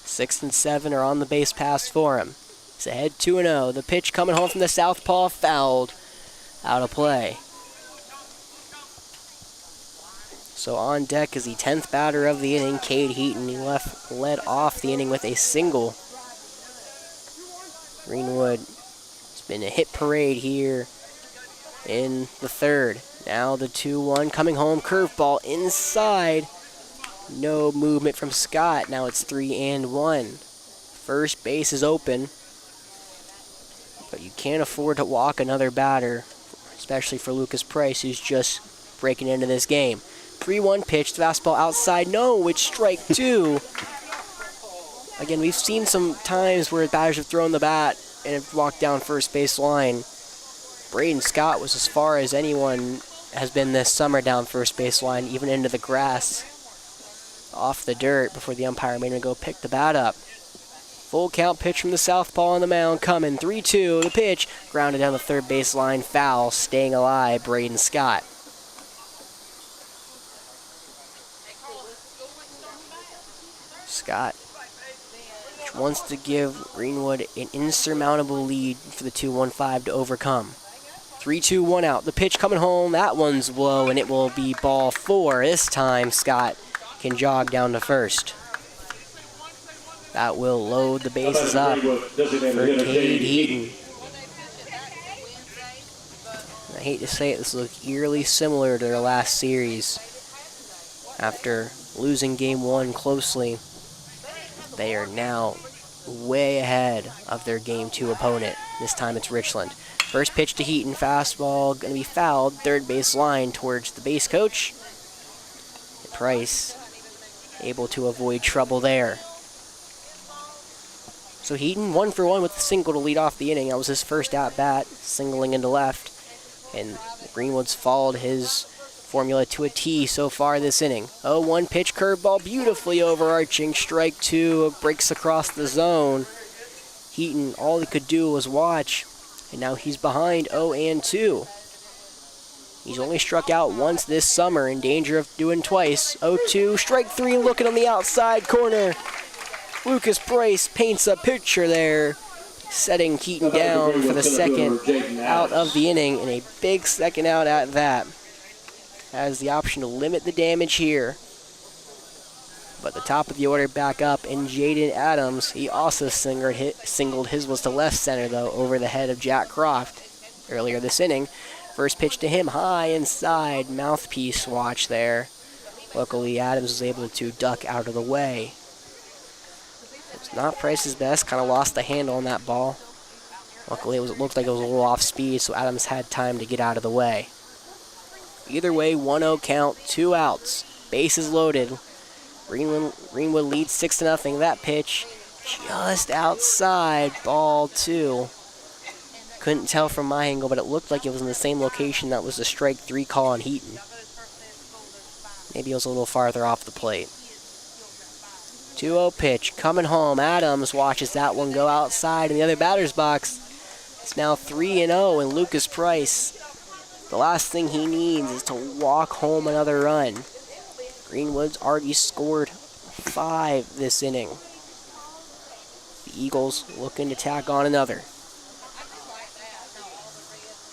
6 and 7 are on the base pass for him. He's ahead 2-0. The pitch coming home from the southpaw, fouled out of play. So on deck is the 10th batter of the inning, Cade Heaton. He led off the inning with a single. Greenwood, it's been a hit parade here in the 3rd. Now the 2-1 coming home, curveball inside. No movement from Scott. Now it's 3-1. First base is open, but you can't afford to walk another batter, especially for Lucas Price, who's just breaking into this game. 3-1 pitch, fastball outside. No, it's strike 2. Again, we've seen some times where batters have thrown the bat and have walked down first base line. Braden Scott was as far as anyone has been this summer down first base line, even into the grass, off the dirt, before the umpire made him go pick the bat up. Full count pitch from the southpaw on the mound coming. 3-2, the pitch, grounded down the third base line, foul, staying alive, Braden Scott. Scott wants to give Greenwood an insurmountable lead for the 2-1-5 to overcome. 3-2, 1 out. The pitch coming home. That one's low, and it will be ball 4. This time, Scott can jog down to first. That will load the bases up for Cade Heaton. I hate to say it, this looks eerily similar to their last series. After losing Game 1 closely, they are now way ahead of their Game 2 opponent. This time it's Richland. First pitch to Heaton, fastball, going to be fouled, third base line towards the base coach. Price able to avoid trouble there. So Heaton 1 for 1 with a single to lead off the inning. That was his first at-bat, singling into left. And Greenwood's followed his formula to a T so far this inning. 0-1 pitch, curveball, beautifully overarching, strike 2, breaks across the zone. Heaton, all he could do was watch, and now he's behind 0-2. He's only struck out once this summer, in danger of doing twice. 0-2, strike 3, looking on the outside corner. Lucas Price paints a picture there, setting Heaton down for the second out of the inning, and a big second out at that. Has the option to limit the damage here. But the top of the order back up, and Jaden Adams, he also singled. His was to left center, though, over the head of Jack Croft earlier this inning. First pitch to him, high inside, mouthpiece watch there. Luckily, Adams was able to duck out of the way. It's not Price's best, kind of lost the handle on that ball. Luckily, it looked like it was a little off speed, so Adams had time to get out of the way. Either way, 1-0 count, 2 outs, bases loaded. Greenwood leads 6-0. That pitch just outside, ball 2. Couldn't tell from my angle, but it looked like it was in the same location that was the strike 3 call on Heaton. Maybe it was a little farther off the plate. 2-0 pitch, coming home. Adams watches that one go outside in the other batter's box. It's now 3-0, and Lucas Price, the last thing he needs is to walk home another run. Greenwood's already scored 5 this inning. The Eagles looking to tack on another.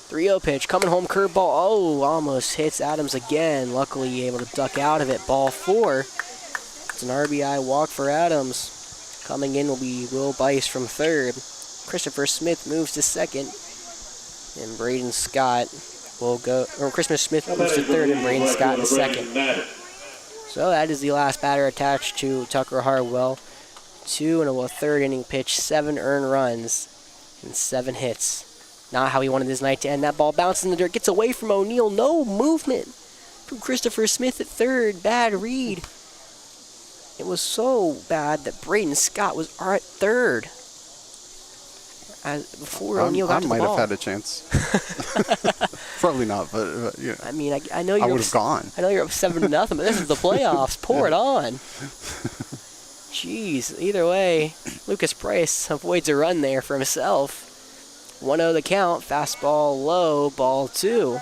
3-0 pitch, coming home, curveball. Oh, almost hits Adams again. Luckily able to duck out of it. Ball 4. It's an RBI walk for Adams. Coming in will be Will Bice from third. Christopher Smith moves to second. And Braden Scott will go, or Christopher Smith moves to third and Braden Scott in second. So that is the last batter attached to Tucker Harwell. 2 and a third inning pitch, 7 earned runs, and 7 hits. Not how he wanted his night to end. That ball bounces in the dirt, gets away from O'Neill. No movement from Christopher Smith at third. Bad read. It was so bad that Braden Scott was at third before O'Neill got to the ball. I might have had a chance. Probably not, but yeah. I mean, I know you're. I would have gone. I know you're up 7-0, but this is the playoffs. Pour it on. Jeez. Either way, Lucas Price avoids a run there for himself. 1-0 the count. Fastball low. Ball 2.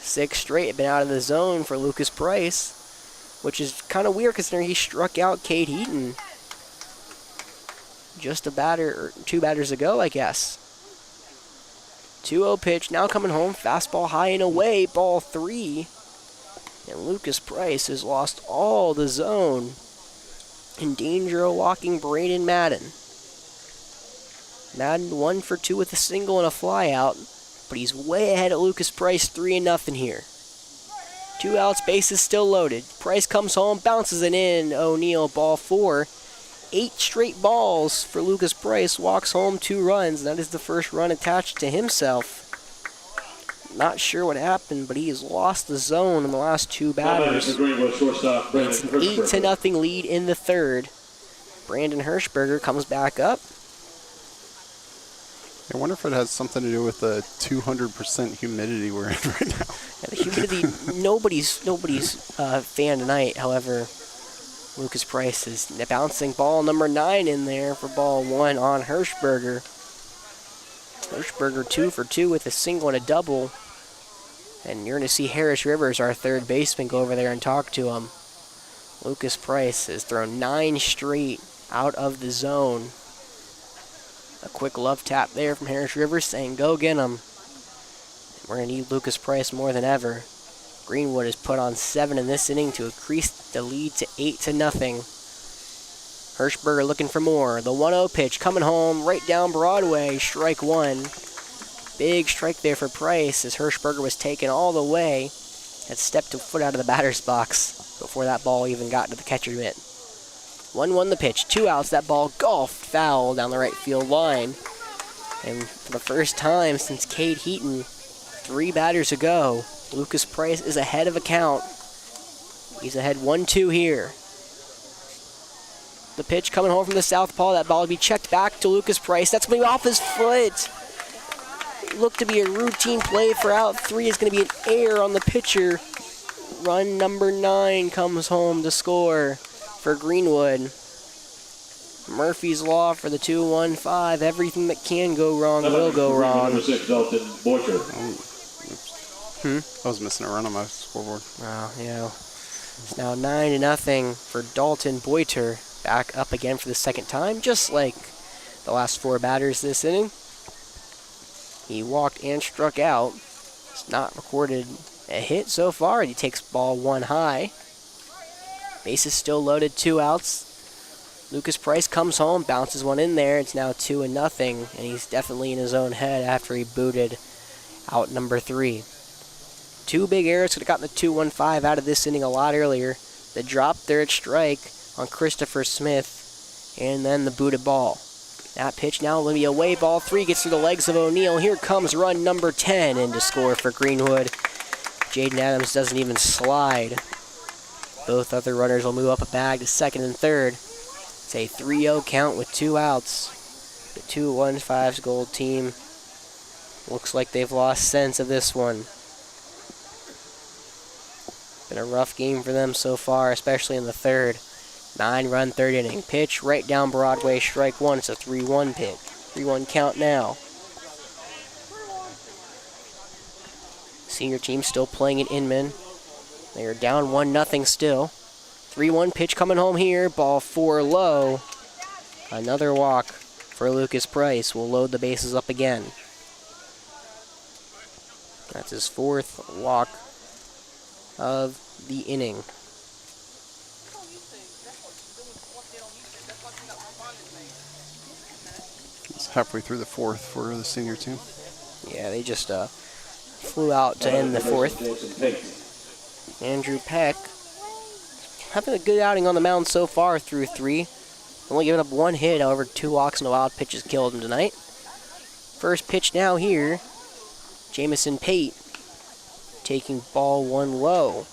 6 straight. Been out of the zone for Lucas Price, which is kind of weird considering he struck out Cade Heaton just a batter or 2 batters ago, I guess. 2-0 pitch, now coming home, fastball high and away, ball 3. And Lucas Price has lost all the zone. In danger of walking Braden Madden. Madden 1 for 2 with a single and a fly out, but he's way ahead of Lucas Price, 3-0 here. 2 outs, bases still loaded. Price comes home, bounces it in. O'Neill, ball 4. 8 straight balls for Lucas Price, walks home 2 runs. That is the first run attached to himself. Not sure what happened, but he has lost the zone in the last 2 batters. It's an 8-0 lead in the third. Brandon Hirschberger comes back up. I wonder if it has something to do with the 200% humidity we're in right now. Yeah, the humidity, nobody's fan tonight. However, Lucas Price is bouncing ball number 9 in there for ball 1 on Hirschberger. Hirschberger 2 for 2 with a single and a double. And you're going to see Harris Rivers, our third baseman, go over there and talk to him. Lucas Price has thrown 9 straight out of the zone. A quick love tap there from Harris Rivers saying, go get him. We're going to need Lucas Price more than ever. Greenwood has put on 7 in this inning to increase the lead to 8-0. Hirschberger looking for more. The 1-0 pitch coming home right down Broadway. Strike 1. Big strike there for Price as Hirschberger was taken all the way. Had stepped a foot out of the batter's box before that ball even got to the catcher mitt. 1-1 the pitch. 2 outs. That ball golfed foul down the right field line. And for the first time since Cade Heaton, 3 batters ago, Lucas Price is ahead of a count. He's ahead 1-2 here. The pitch coming home from the southpaw. That ball will be checked back to Lucas Price. That's going to be off his foot. Looked to be a routine play for out 3. It's going to be an error on the pitcher. Run number 9 comes home to score for Greenwood. Murphy's Law for the 2-1-5. Everything that can go wrong will go wrong. Number 6, Dalton Boyter. I was missing a run on my scoreboard. Oh, yeah. It's now 9-0 for Dalton Boyter. Back up again for the second time, just like the last 4 batters this inning. He walked and struck out. It's not recorded a hit so far. He takes ball 1 high. Bases still loaded, 2 outs. Lucas Price comes home, bounces one in there. It's now 2-0, and he's definitely in his own head after he booted out number 3. 2 big errors could have gotten the 2-1-5 out of this inning a lot earlier. The drop third strike on Christopher Smith, and then the booted ball. That pitch now will be away. Ball 3 gets through the legs of O'Neill. Here comes run number 10 in to score for Greenwood. Jaden Adams doesn't even slide. Both other runners will move up a bag to second and third. It's a 3-0 count with 2 outs. The 2-1-5's Gold team looks like they've lost sense of this one. Been a rough game for them so far, especially in the third. 9-run third inning. Pitch right down Broadway, strike 1. It's a 3-1 pitch. 3-1 count now. Senior team still playing at Inman. They are down 1-0 still. 3-1 pitch coming home here. Ball 4 low. Another walk for Lucas Price. Will load the bases up again. That's his 4th walk of the inning. It's halfway through the 4th for the senior team. Yeah, they just flew out to end the 4th. Andrew Peck having a good outing on the mound so far through 3. Only giving up 1 hit, however 2 walks and a wild pitch has killed him tonight. First pitch now here. Jamison Pate taking ball 1 low.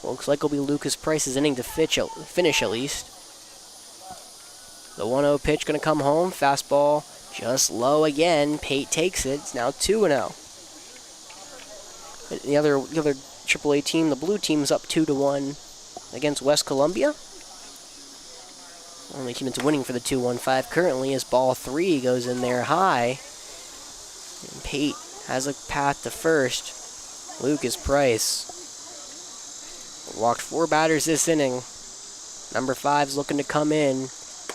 Looks like it'll be Lucas Price's inning to finish at least. The 1-0 pitch going to come home. Fastball just low again. Pate takes it. It's now 2-0. The other AAA team, the blue team's up 2-1 against West Columbia. Only team that's winning for the 2-1-5 currently as ball 3 goes in there high. And Pate has a path to first. Lucas Price walked 4 batters this inning. Number 5's looking to come in,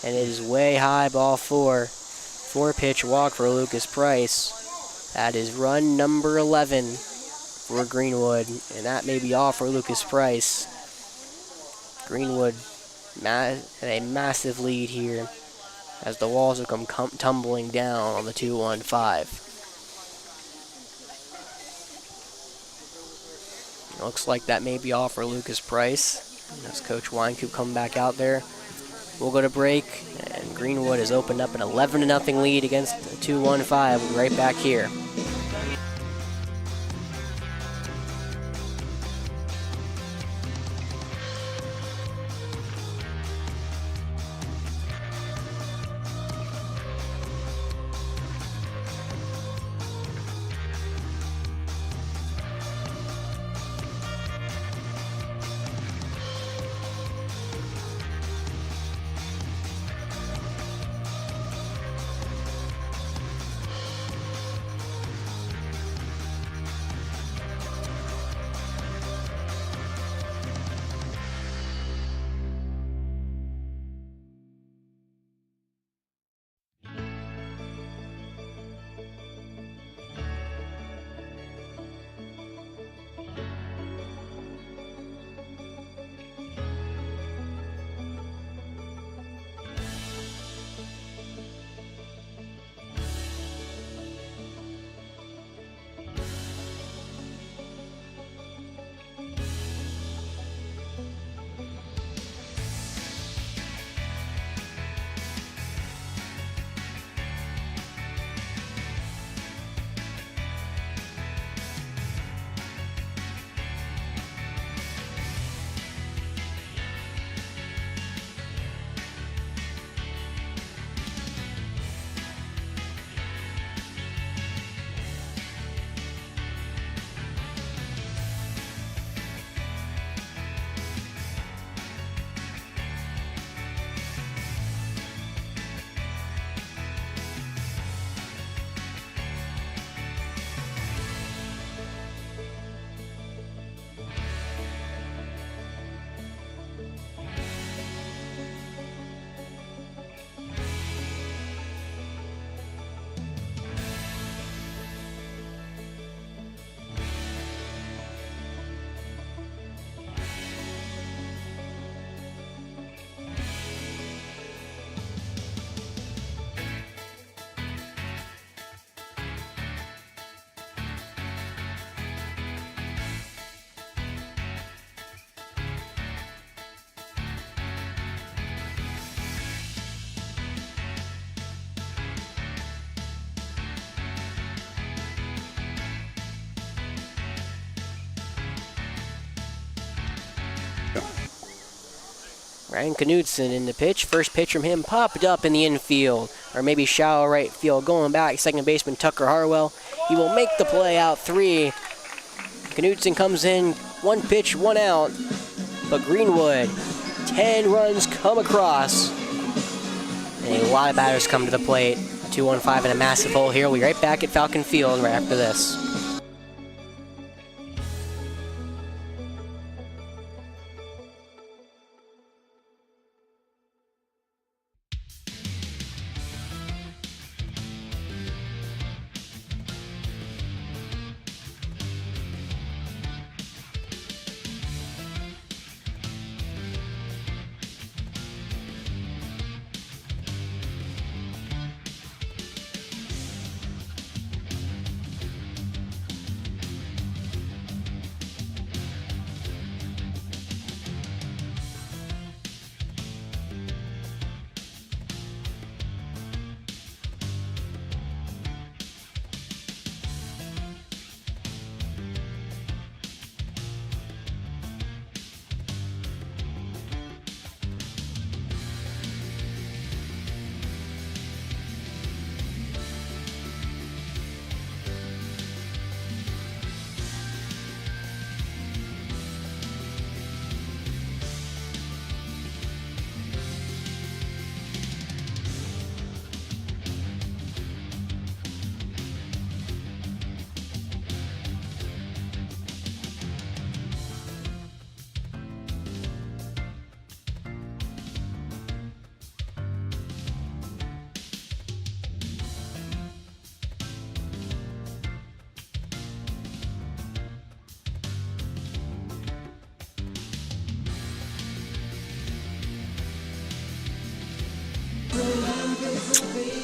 and it is way high, ball 4. 4-pitch walk for Lucas Price. That is run number 11 for Greenwood, and that may be all for Lucas Price. Greenwood had a massive lead here as the walls have come tumbling down on the 2-1-5. Looks like that may be all for Lucas Price. As Coach Weinkoop come back out there. We'll go to break, and Greenwood has opened up an 11-0 lead against the 2-1-5. We'll be right back here. Ryan Knudsen in the pitch. First pitch from him popped up in the infield, or maybe shallow right field. Going back, second baseman Tucker Harwell. He will make the play out 3. Knudsen comes in, 1 pitch, 1 out. But Greenwood, 10 runs come across. And a lot of batters come to the plate. 2-1-5 in a massive hole here. We'll be right back at Falcon Field right after this.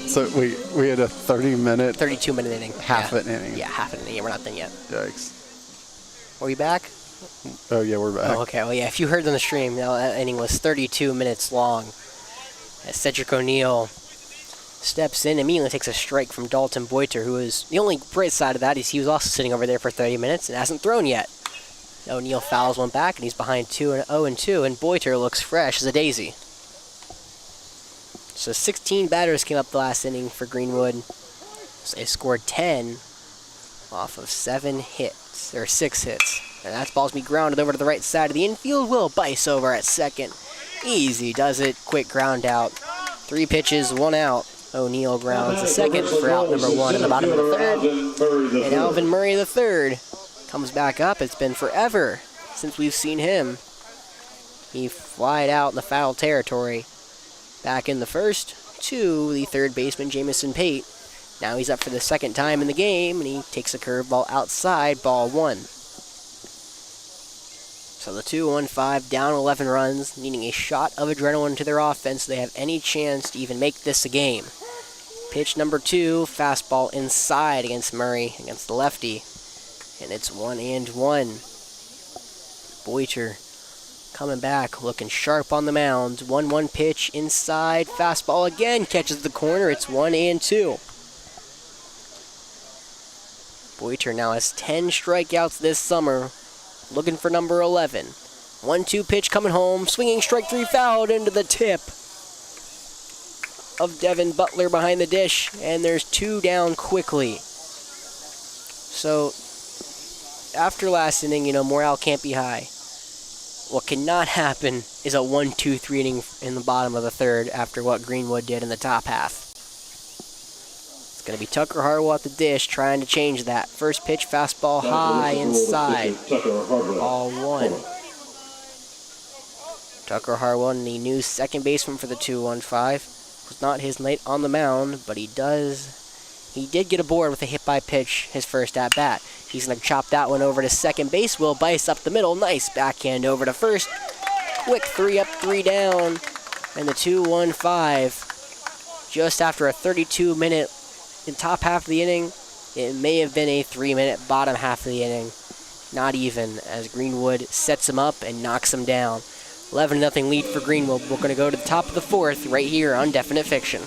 So we had a 30-minute, 32-minute inning. half an inning. Yeah, half an inning. We're not done yet. Yikes. Are we back? Oh yeah, we're back. Oh, okay. Well, yeah. If you heard on the stream, that inning was 32 minutes long. As Cedric O'Neill steps in, immediately takes a strike from Dalton Boiter, who is the only bright side of that is he was also sitting over there for 30 minutes and hasn't thrown yet. O'Neill fouls one back, and he's behind 0-2, and Boiter looks fresh as a daisy. So 16 batters came up the last inning for Greenwood. So they scored 10 off of 6 hits. And that ball's be grounded over to the right side of the infield. Will Bice over at second. Easy does it. Quick ground out. 3 pitches, 1 out. O'Neill grounds the second for out number 1 in the bottom of the third. And Alvin Murray the third comes back up. It's been forever since we've seen him. He flied out in the foul territory. Back in the first to the third baseman, Jamison Pate. Now he's up for the second time in the game, and he takes a curveball outside, ball 1. So the 2-1-5 down 11 runs, needing a shot of adrenaline to their offense so they have any chance to even make this a game. Pitch number 2, fastball inside against Murray, against the lefty. And it's 1-1. Boiter coming back, looking sharp on the mound. 1-1 pitch inside, fastball again, catches the corner. It's 1-2. Boiter now has 10 strikeouts this summer, looking for number 11. 1-2 pitch coming home, swinging strike 3 fouled into the tip of Devin Butler behind the dish, and there's 2 down quickly. So after last inning, morale can't be high. What cannot happen is a 1-2-3 inning in the bottom of the third after what Greenwood did in the top half. It's going to be Tucker Harwell at the dish trying to change that. First pitch, fastball high inside. Ball 1. Tucker Harwell, the new second baseman for the 2-1-5. Was not his night on the mound, but he did get aboard with a hit by pitch his first at bat. He's going to chop that one over to second base. Will Bice up the middle. Nice backhand over to first. Quick 3 up, 3 down. And the 2-1-5. Just after a 32-minute in top half of the inning, it may have been a 3-minute bottom half of the inning. Not even, as Greenwood sets him up and knocks him down. 11-0 lead for Greenwood. We're going to go to the top of the 4th right here on Definite Fiction.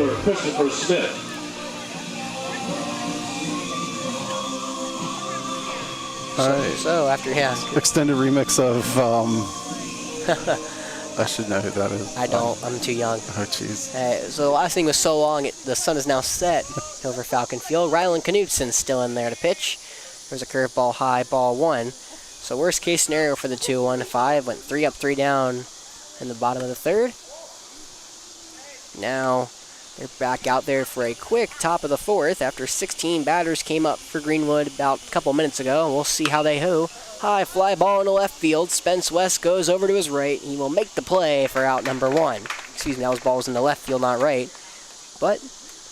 Christopher Smith. So after, Extended remix of, I should know who that is. I don't. I'm too young. Oh, jeez. So the last thing was so long, the sun is now set over Falcon Field. Ryland Knutson's still in there to pitch. There's a curveball high, ball 1. So worst case scenario for the 2-1-5, went 3 up, 3 down in the bottom of the 3rd. Now they're back out there for a quick top of the 4th after 16 batters came up for Greenwood about a couple minutes ago. We'll see how they go. High fly ball into left field. Spence West goes over to his right. He will make the play for out number 1. Excuse me, that was balls in the left field, not right. But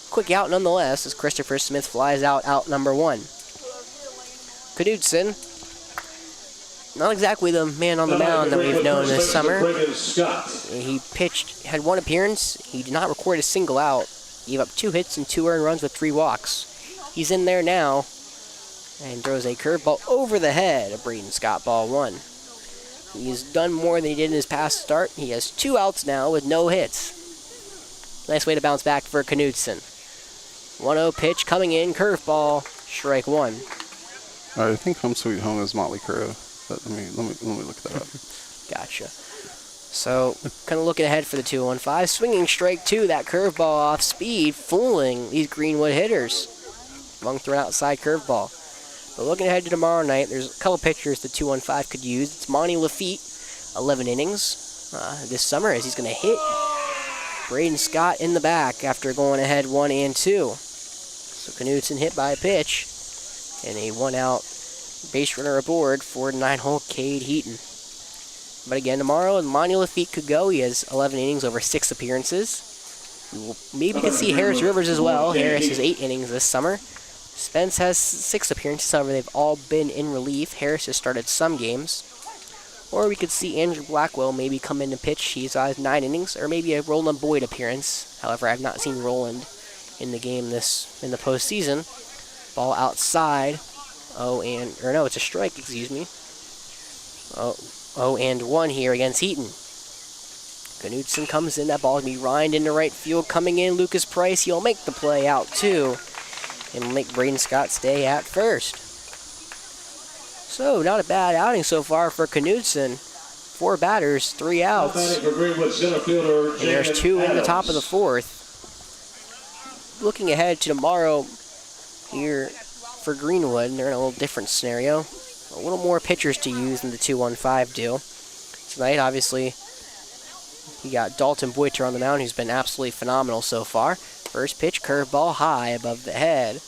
quick out nonetheless as Christopher Smith flies out number 1. Knutson, not exactly the man on the mound that we've known this summer. He pitched, had 1 appearance. He did not record a single out. Gave up 2 hits and 2 earned runs with 3 walks. He's in there now and throws a curveball over the head of Braden Scott, ball 1. He's done more than he did in his past start. He has 2 outs now with no hits. Nice way to bounce back for Knutson. 1-0 pitch coming in, curveball, strike 1. I think Home Sweet Home is Motley Crue. But let me look that up. Gotcha. So, kind of looking ahead for the 2-1-5. Swinging strike 2, that curveball off speed, fooling these Greenwood hitters. Long thrown outside curveball. But looking ahead to tomorrow night, there's a couple pitchers the 2-1-5 could use. It's Monty Lafitte, 11 innings this summer, as he's going to hit Braden Scott in the back after going ahead 1-2. So Knutson hit by a pitch, and a 1-out base runner aboard for 9-hole Cade Heaton. But again, tomorrow, Monty Lafitte could go. He has 11 innings over 6 appearances. Maybe we could see Harris Rivers as well. Harris has 8 innings this summer. Spence has 6 appearances, however, they've all been in relief. Harris has started some games. Or we could see Andrew Blackwell maybe come in to pitch. He's 9 innings, or maybe a Roland Boyd appearance. However, I've not seen Roland in the game in the postseason. Ball outside. It's a strike, excuse me. 0-1 here against Heaton. Knutson comes in, that ball will be lined into right field. Coming in, Lucas Price, he'll make the play out 2. And will make Braden Scott stay at first. So, not a bad outing so far for Knutson. 4 batters, 3 outs. And there's 2 in the top of the 4th. Looking ahead to tomorrow here for Greenwood, they're in a little different scenario. A little more pitchers to use than the 2-1-5 do. Tonight, obviously, you got Dalton Boiter on the mound, who's been absolutely phenomenal so far. First pitch, curveball high above the head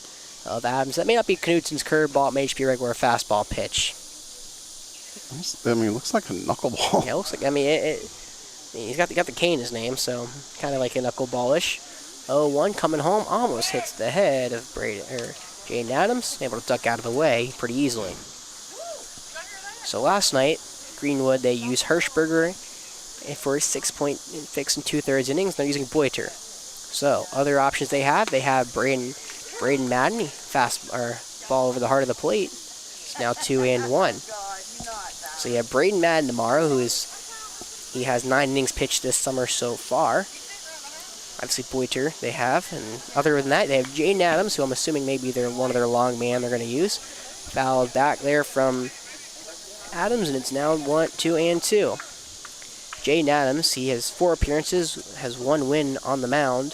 of Adams. That may not be Knutson's curveball. It may just be a regular fastball pitch. It looks like a knuckleball. Yeah, it looks like, he's got the K in his name, so kind of like a knuckleballish. 0-1 coming home, almost hits the head of Jaden Adams, able to duck out of the way pretty easily. So last night, Greenwood, they used Hirschberger for 6.6 2/3 innings. They're using Boiter. So other options they have Braden Madden, ball over the heart of the plate. It's now 2-1. So you have Braden Madden tomorrow, he has 9 innings pitched this summer so far. Obviously Boiter they have, and other than that, they have Jaden Adams, who I'm assuming maybe they're one of their long man they're going to use. Fouled back there from Adams, and it's now 2-2. Jaden Adams, he has 4 appearances, has 1 win on the mound.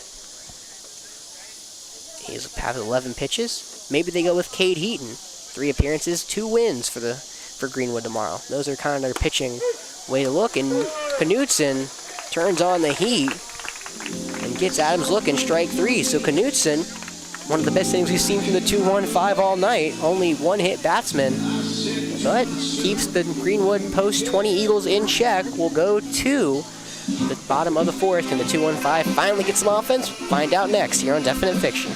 He has 11 pitches. Maybe they go with Cade Heaton, 3 appearances, 2 wins for Greenwood tomorrow. Those are kind of their pitching way to look, and Knutson turns on the heat and gets Adams looking, strike 3. So Knutson, one of the best things we've seen from the 2-1-5 all night, only 1-hit batsman, but keeps the Greenwood post 20 Eagles in check. Will go to the bottom of the 4th, and the 2-1-5 finally gets some offense. Find out next here on Definite Fiction.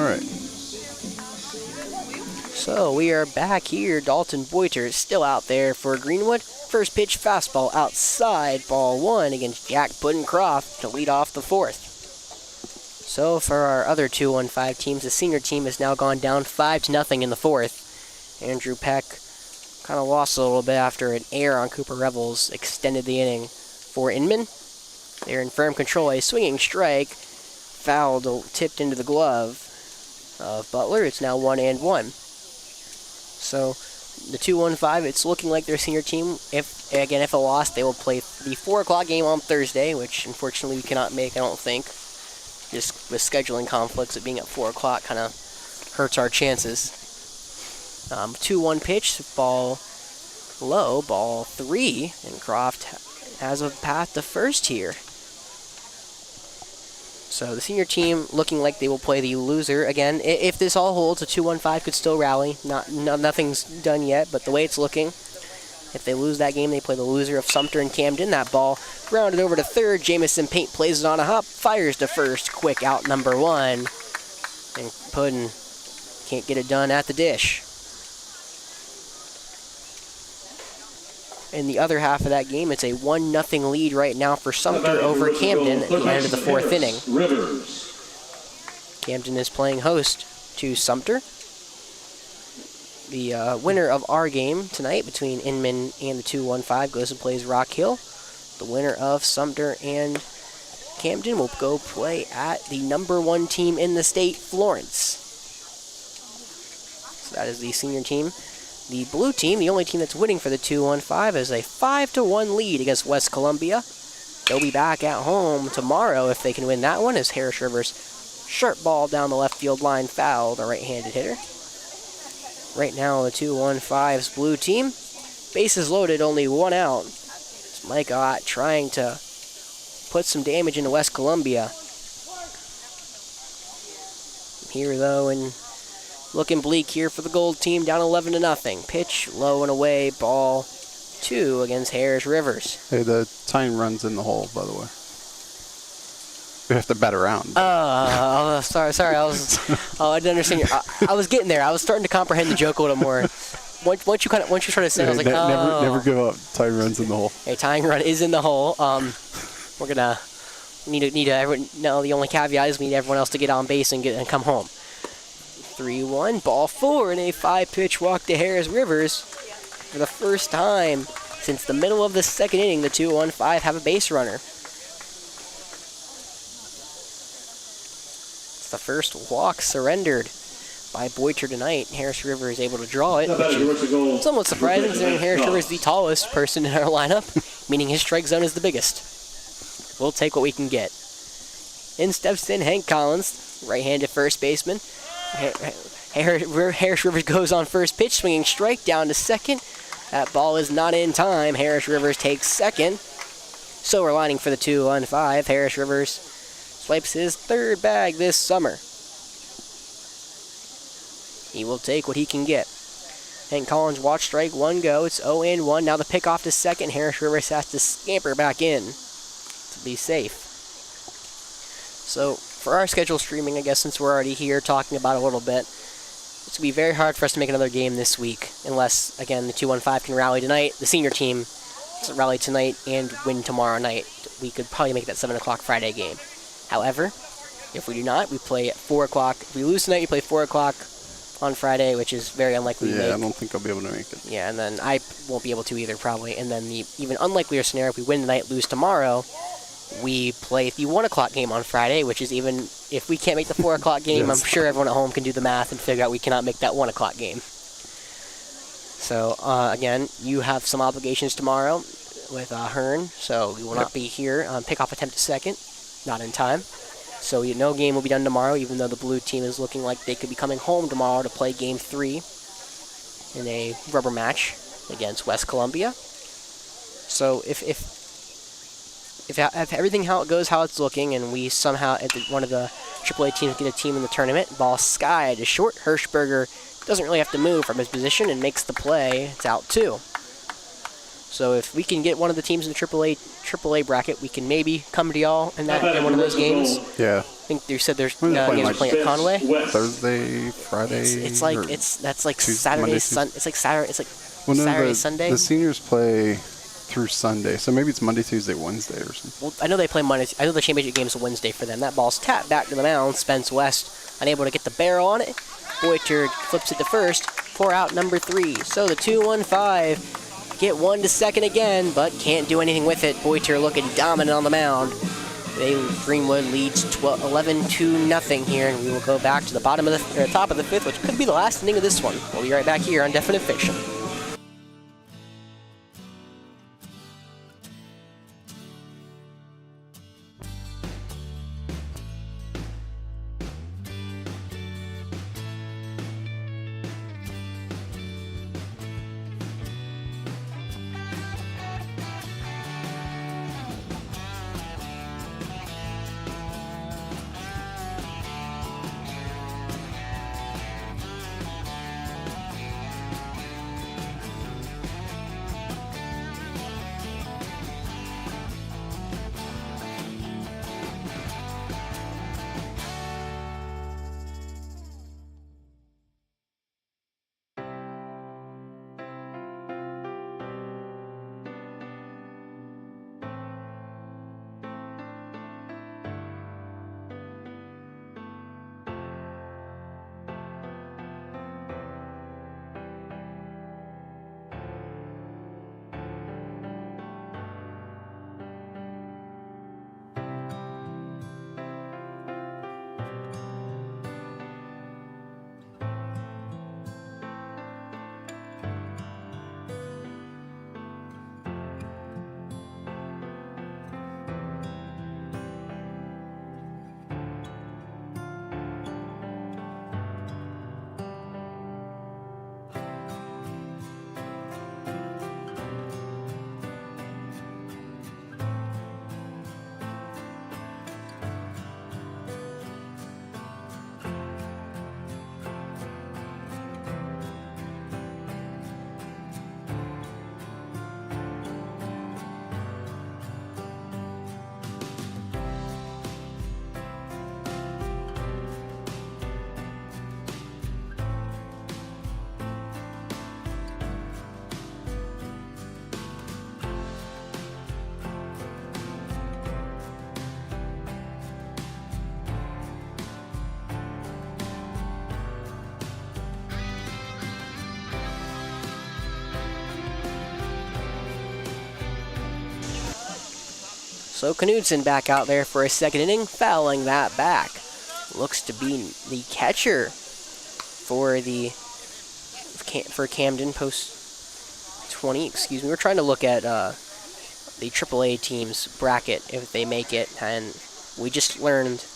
All right. So we are back here. Dalton Boiter is still out there for Greenwood. First pitch fastball outside, ball 1 against Jack Puddin-Croft to lead off the 4th. So for our other 2-1-5 teams, the senior team has now gone down 5-0 in the 4th. Andrew Peck kind of lost a little bit after an error on Cooper Revels extended the inning for Inman. They're in firm control. A swinging strike, fouled, tipped into the glove of Butler. It's now 1-1. So the 2-1-5, it's looking like their senior team, if it lost, they will play the 4 o'clock game on Thursday, which unfortunately we cannot make, I don't think. Just with scheduling conflicts, it being at 4 o'clock kind of hurts our chances. 2-1 pitch, ball low, ball 3, and Croft has a path to first here. So the senior team looking like they will play the loser again. If this all holds, a 2-1-5 could still rally. Nothing's done yet, but the way it's looking, if they lose that game, they play the loser of Sumter and Camden. That ball grounded over to third. Jamison Paint plays it on a hop, fires to first. Quick out number 1, and Puddin can't get it done at the dish. In the other half of that game, it's a 1-0 lead right now for Sumter over Camden at the end of the 4th inning. Camden is playing host to Sumter. The winner of our game tonight between Inman and the 2-1-5 goes and plays Rock Hill. The winner of Sumter and Camden will go play at the number 1 team in the state, Florence. So that is the senior team. The blue team, the only team that's winning for the 2-1-5, is a 5-1 lead against West Columbia. They'll be back at home tomorrow if they can win that one, as Harris Rivers' sharp ball down the left field line fouled a right-handed hitter. Right now, the 2-1-5's blue team, bases loaded, only 1 out. It's Mike Ott trying to put some damage into West Columbia. Here, though, and looking bleak here for the gold team, down 11-0. Pitch low and away, ball 2 against Harris Rivers. Hey, the tying run's in the hole, by the way. We have to bat around. Sorry. I didn't understand. I was getting there. I was starting to comprehend the joke a little more. Once you started saying, I was like, never give up. Tying run's in the hole. A tying run is in the hole. We're gonna need to everyone. No, the only caveat is we need everyone else to get on base and come home. 3-1, ball 4, and a 5-pitch walk to Harris Rivers. For the first time since the middle of the 2nd inning, the 2-1-5 have a base runner. It's the first walk surrendered by Boiter tonight. Harris Rivers is able to draw it, which is somewhat surprising considering Harris Rivers is the tallest person in our lineup, meaning his strike zone is the biggest. We'll take what we can get. In steps in Hank Collins, right-handed first baseman. Harris Rivers goes on first pitch, swinging strike down to second. That ball is not in time. Harris Rivers takes second. Silver lining for the 2-1-5. Harris Rivers swipes his 3rd bag this summer. He will take what he can get. Hank Collins watch strike 1 go. It's 0-1. Now the pick off to second. Harris Rivers has to scamper back in to be safe. So for our schedule streaming, I guess since we're already here talking about it a little bit, it's going to be very hard for us to make another game this week unless, again, the 2-1-5 can rally tonight. The senior team doesn't rally tonight and win tomorrow night. We could probably make that 7 o'clock Friday game. However, if we do not, we play at 4 o'clock. If we lose tonight, we play 4 o'clock on Friday, which is very unlikely to make. Yeah, I don't think I'll be able to make it. Yeah, and then I won't be able to either, probably. And then the even unlikelier scenario, if we win tonight, lose tomorrow, we play the 1 o'clock game on Friday, which is even, if we can't make the 4 o'clock game, yes. I'm sure everyone at home can do the math and figure out we cannot make that 1 o'clock game. So, again, you have some obligations tomorrow with Hearn, so we will not be here. Pickoff attempt to second, not in time. So no game will be done tomorrow, even though the blue team is looking like they could be coming home tomorrow to play Game 3 in a rubber match against West Columbia. So if everything how it goes, how it's looking, and we somehow, one of the AAA teams get a team in the tournament, ball sky to short, Hirschberger doesn't really have to move from his position and makes the play. It's out 2. So if we can get one of the teams in the AAA bracket, we can maybe come to y'all in one of those games. Yeah. think they said there's When are they games playing, playing at Conway. Thursday, Friday. It's like or that's like Tuesday, Saturday, Monday, Sunday. It's like Saturday. It's like Well, no, Saturday, Sunday. The seniors play through Sunday, so maybe it's Monday, Tuesday, Wednesday or something. Well, I know they play Monday. I know the championship game's Wednesday for them. That ball's tapped back to the mound. Spence West unable to get the barrel on it. Boiter flips it to first for out number 3. So the 2-1-5 get 1 to second again, but can't do anything with it. Boiter looking dominant on the mound. Greenwood leads 11-0 here, and we will go back to the top of the 5th, which could be the last inning of this one. We'll be right back here on Definite Fiction. So Knudsen back out there for a second inning, fouling that back. Looks to be the catcher for Camden post 20. Excuse me. We're trying to look at the AAA team's bracket if they make it, and we just learned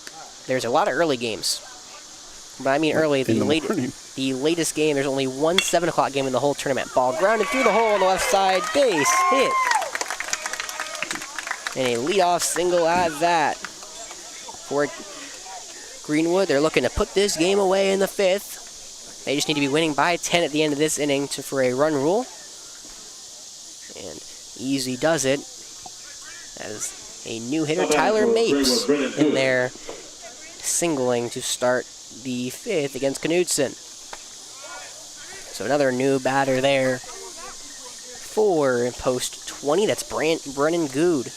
there's a lot of early games. But I mean early. The latest game. There's only one 7 o'clock game in the whole tournament. Ball grounded through the hole on the left side. Base hit. And a leadoff single at that for Greenwood. They're looking to put this game away in the 5th. They just need to be winning by 10 at the end of this inning for a run rule. And easy does it as a new hitter, Tyler Mapes, in there singling to start the 5th against Knudsen. So another new batter there for post 20. That's Brennan Good.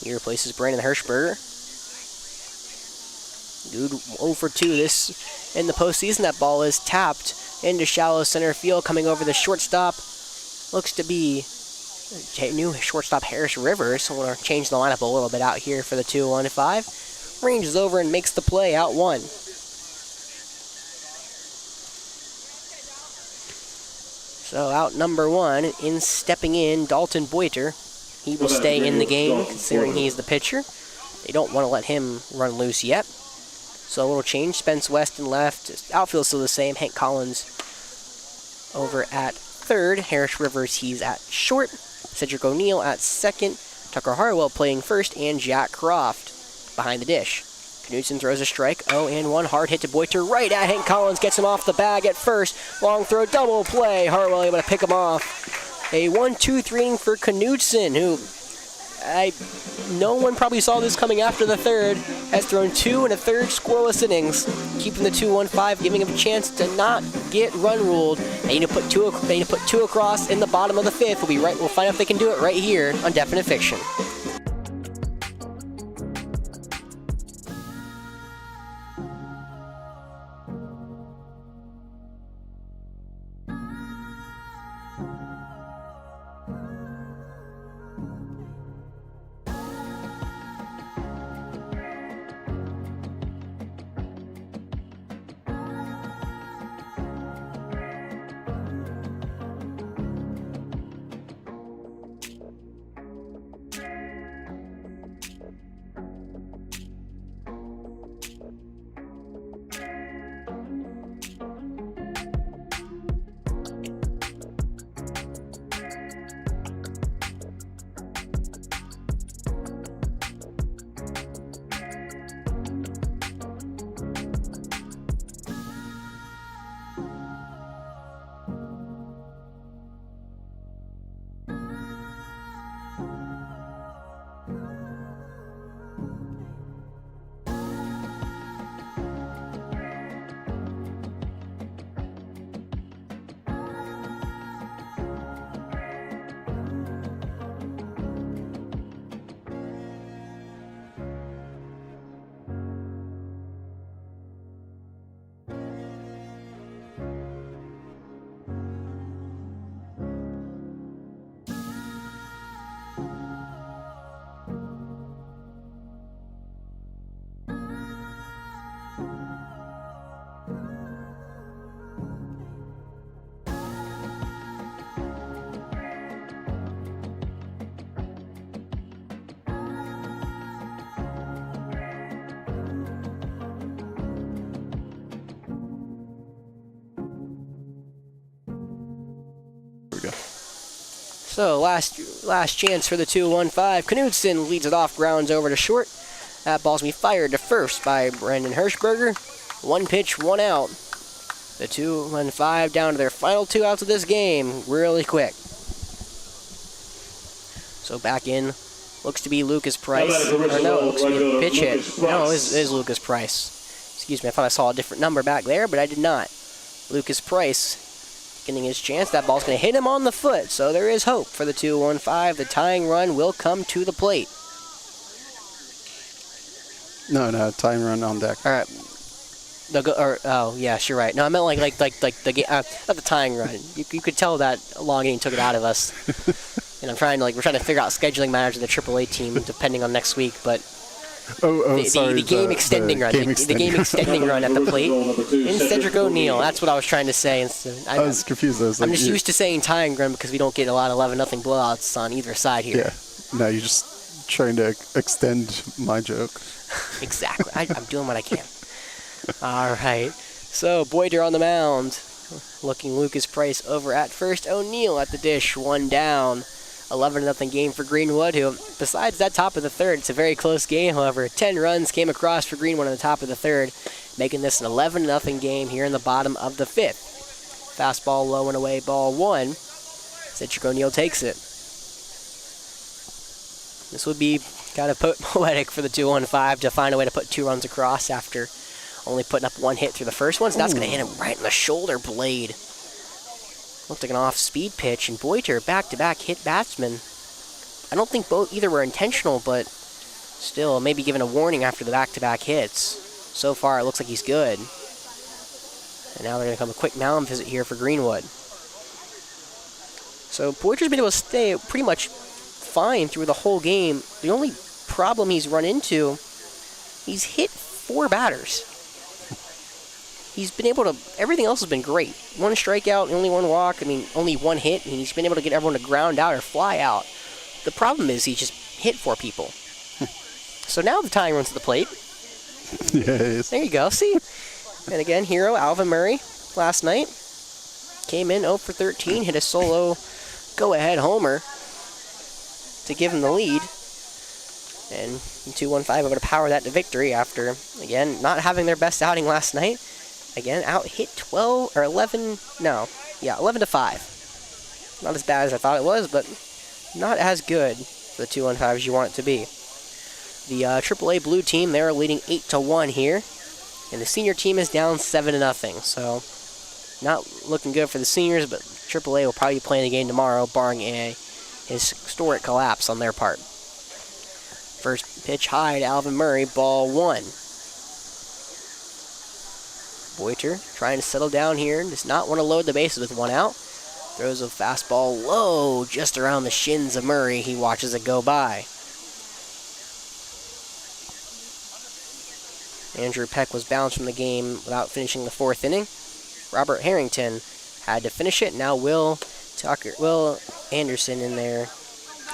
He replaces Brandon Hirschberger. Good 0 for 2 this in the postseason. That ball is tapped into shallow center field, coming over the shortstop. Looks to be new shortstop Harris Rivers. So we'll change the lineup a little bit out here for the 2-1-5. Ranges over and makes the play out 1. So out number 1, stepping in, Dalton Boiter. He will stay in the game, considering he's the pitcher. They don't want to let him run loose yet. So a little change. Spence West in left. Outfield still the same. Hank Collins over at third. Harris Rivers, he's at short. Cedric O'Neill at second. Tucker Harwell playing first. And Jack Croft behind the dish. Knudsen throws a strike. 0-1. Hard hit to Boiter. Right at Hank Collins. Gets him off the bag at first. Long throw. Double play. Harwell able to pick him off. A 1-2-3 inning for Knudsen, who No one probably saw this coming after the third. Has thrown 2 and a third scoreless innings, keeping the 2-1-5, giving him a chance to not get run ruled. They need to put two across in the bottom of the 5th. We'll find out if they can do it right here on Definite Fiction. So last chance for the 2-1-5. Knudsen leads it off, grounds over to short. That ball's going to be fired to first by Brandon Hirschberger. 1 pitch, 1 out. The 2-1-5 down to their final 2 outs of this game really quick. So back in looks to be Lucas Price. Or no, it looks to be a pitch hit. No, it is Lucas Price. Excuse me, I thought I saw a different number back there, but I did not. Lucas Price getting his chance. That ball's going to hit him on the foot, so there is hope for the 2-1-5. The tying run will come to the plate. No, tying run on deck. All right. Oh, yes, you're right. No, I meant like the not the tying run. You could tell that long inning took it out of us. And we're trying to figure out scheduling matters of the AAA team depending on next week, but sorry. The game extending run. The game extending run at the plate. In Cedric O'Neill. That's what I was trying to say. I was confused. I'm just used to saying tying run because we don't get a lot of 11-0 blowouts on either side here. Yeah. No, you're just trying to extend my joke. Exactly. I'm doing what I can. All right. So Boyder on the mound. Looking Lucas Price over at first. O'Neill at the dish. 1 down. 11-0 game for Greenwood, who, besides that top of the third, it's a very close game. However, 10 runs came across for Greenwood on the top of the third, making this an 11-0 game here in the bottom of the 5th. Fastball low and away, ball 1. Cedric O'Neill takes it. This would be kind of poetic for the 2-1-5 to find a way to put 2 runs across after only putting up 1 hit through the first one. So that's going to hit him right in the shoulder blade. Looked like an off-speed pitch, and Boyder, back-to-back hit batsman. I don't think either were intentional, but still, maybe given a warning after the back-to-back hits. So far, it looks like he's good. And now they're going to come a quick mound visit here for Greenwood. So Boyder's been able to stay pretty much fine through the whole game. The only problem he's run into, he's hit 4 batters. He's been able to, everything else has been great. 1 strikeout, only 1 walk, only 1 hit, and he's been able to get everyone to ground out or fly out. The problem is he just hit 4 people. So now the tying runs to the plate. Yes. There you go, see? And again, hero Alvin Murray last night came in 0 for 13, hit a solo go-ahead homer to give him the lead. And 2-1-5 able to power that to victory after, again, not having their best outing last night. Again, out hit 11 to 5. Not as bad as I thought it was, but not as good for for the 2-1-5 as you want it to be. The AAA blue team, they're leading 8-1 here. And the senior team is down 7-0. So not looking good for the seniors, but AAA will probably be playing the game tomorrow, barring a historic collapse on their part. First pitch high to Alvin Murray, ball 1. Boiter trying to settle down here, does not want to load the bases with 1 out. Throws a fastball low, just around the shins of Murray. He watches it go by. Andrew Peck was bounced from the game without finishing the 4th inning. Robert Harrington had to finish it. Now Will Anderson in there,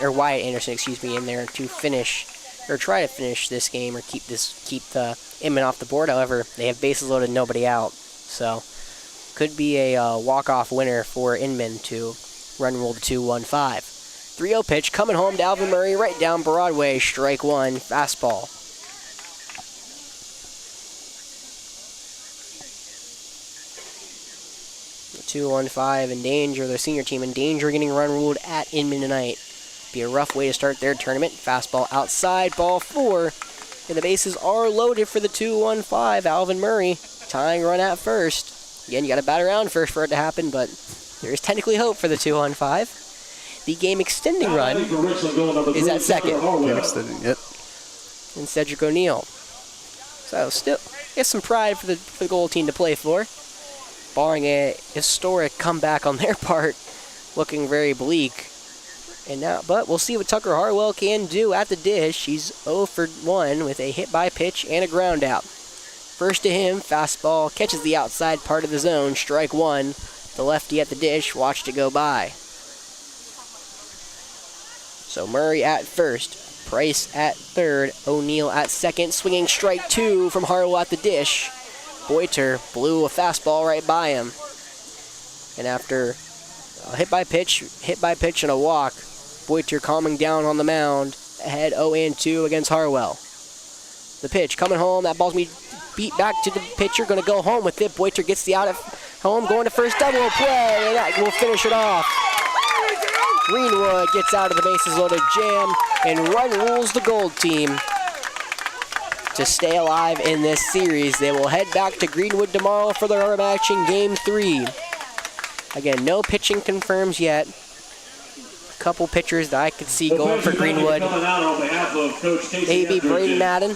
or Wyatt Anderson, excuse me, in there to finish, or try to finish this game, or keep the Inman off the board. However, they have bases loaded, nobody out, so could be a walk-off winner for Inman to run rule the 2-1-5. 3-0 pitch coming home to Alvin Murray, right down Broadway, strike 1, fastball. The 2-1-5 in danger, their senior team in danger, getting run ruled at Inman tonight. Be a rough way to start their tournament. Fastball outside, ball 4. And the bases are loaded for the 2-1-5. Alvin Murray tying run at first. Again, you got to bat around first for it to happen, but there is technically hope for the 2-1-5. The game extending run is at second. Game extending, yep. And Cedric O'Neill. So still get some pride for the goal team to play for. Barring a historic comeback on their part, looking very bleak. And now, but we'll see what Tucker Harwell can do at the dish. He's 0 for 1 with a hit by pitch and a ground out. First to him, fastball catches the outside part of the zone, strike 1. The lefty at the dish watched it go by. So Murray at first, Price at third, O'Neill at second, swinging strike 2 from Harwell at the dish. Boiter blew a fastball right by him. And after a hit by pitch and a walk, Boiter calming down on the mound, ahead 0-2 against Harwell. The pitch coming home, that ball's going to be beat back to the pitcher, going to go home with it. Boiter gets the out at home, going to first, double play, and that will finish it off. Greenwood gets out of the bases loaded jam and run rules the gold team to stay alive in this series. They will head back to Greenwood tomorrow for their rematch in Game 3. Again, no pitching confirms yet. A couple pitchers that I could see going for Greenwood. Maybe Braden Madden.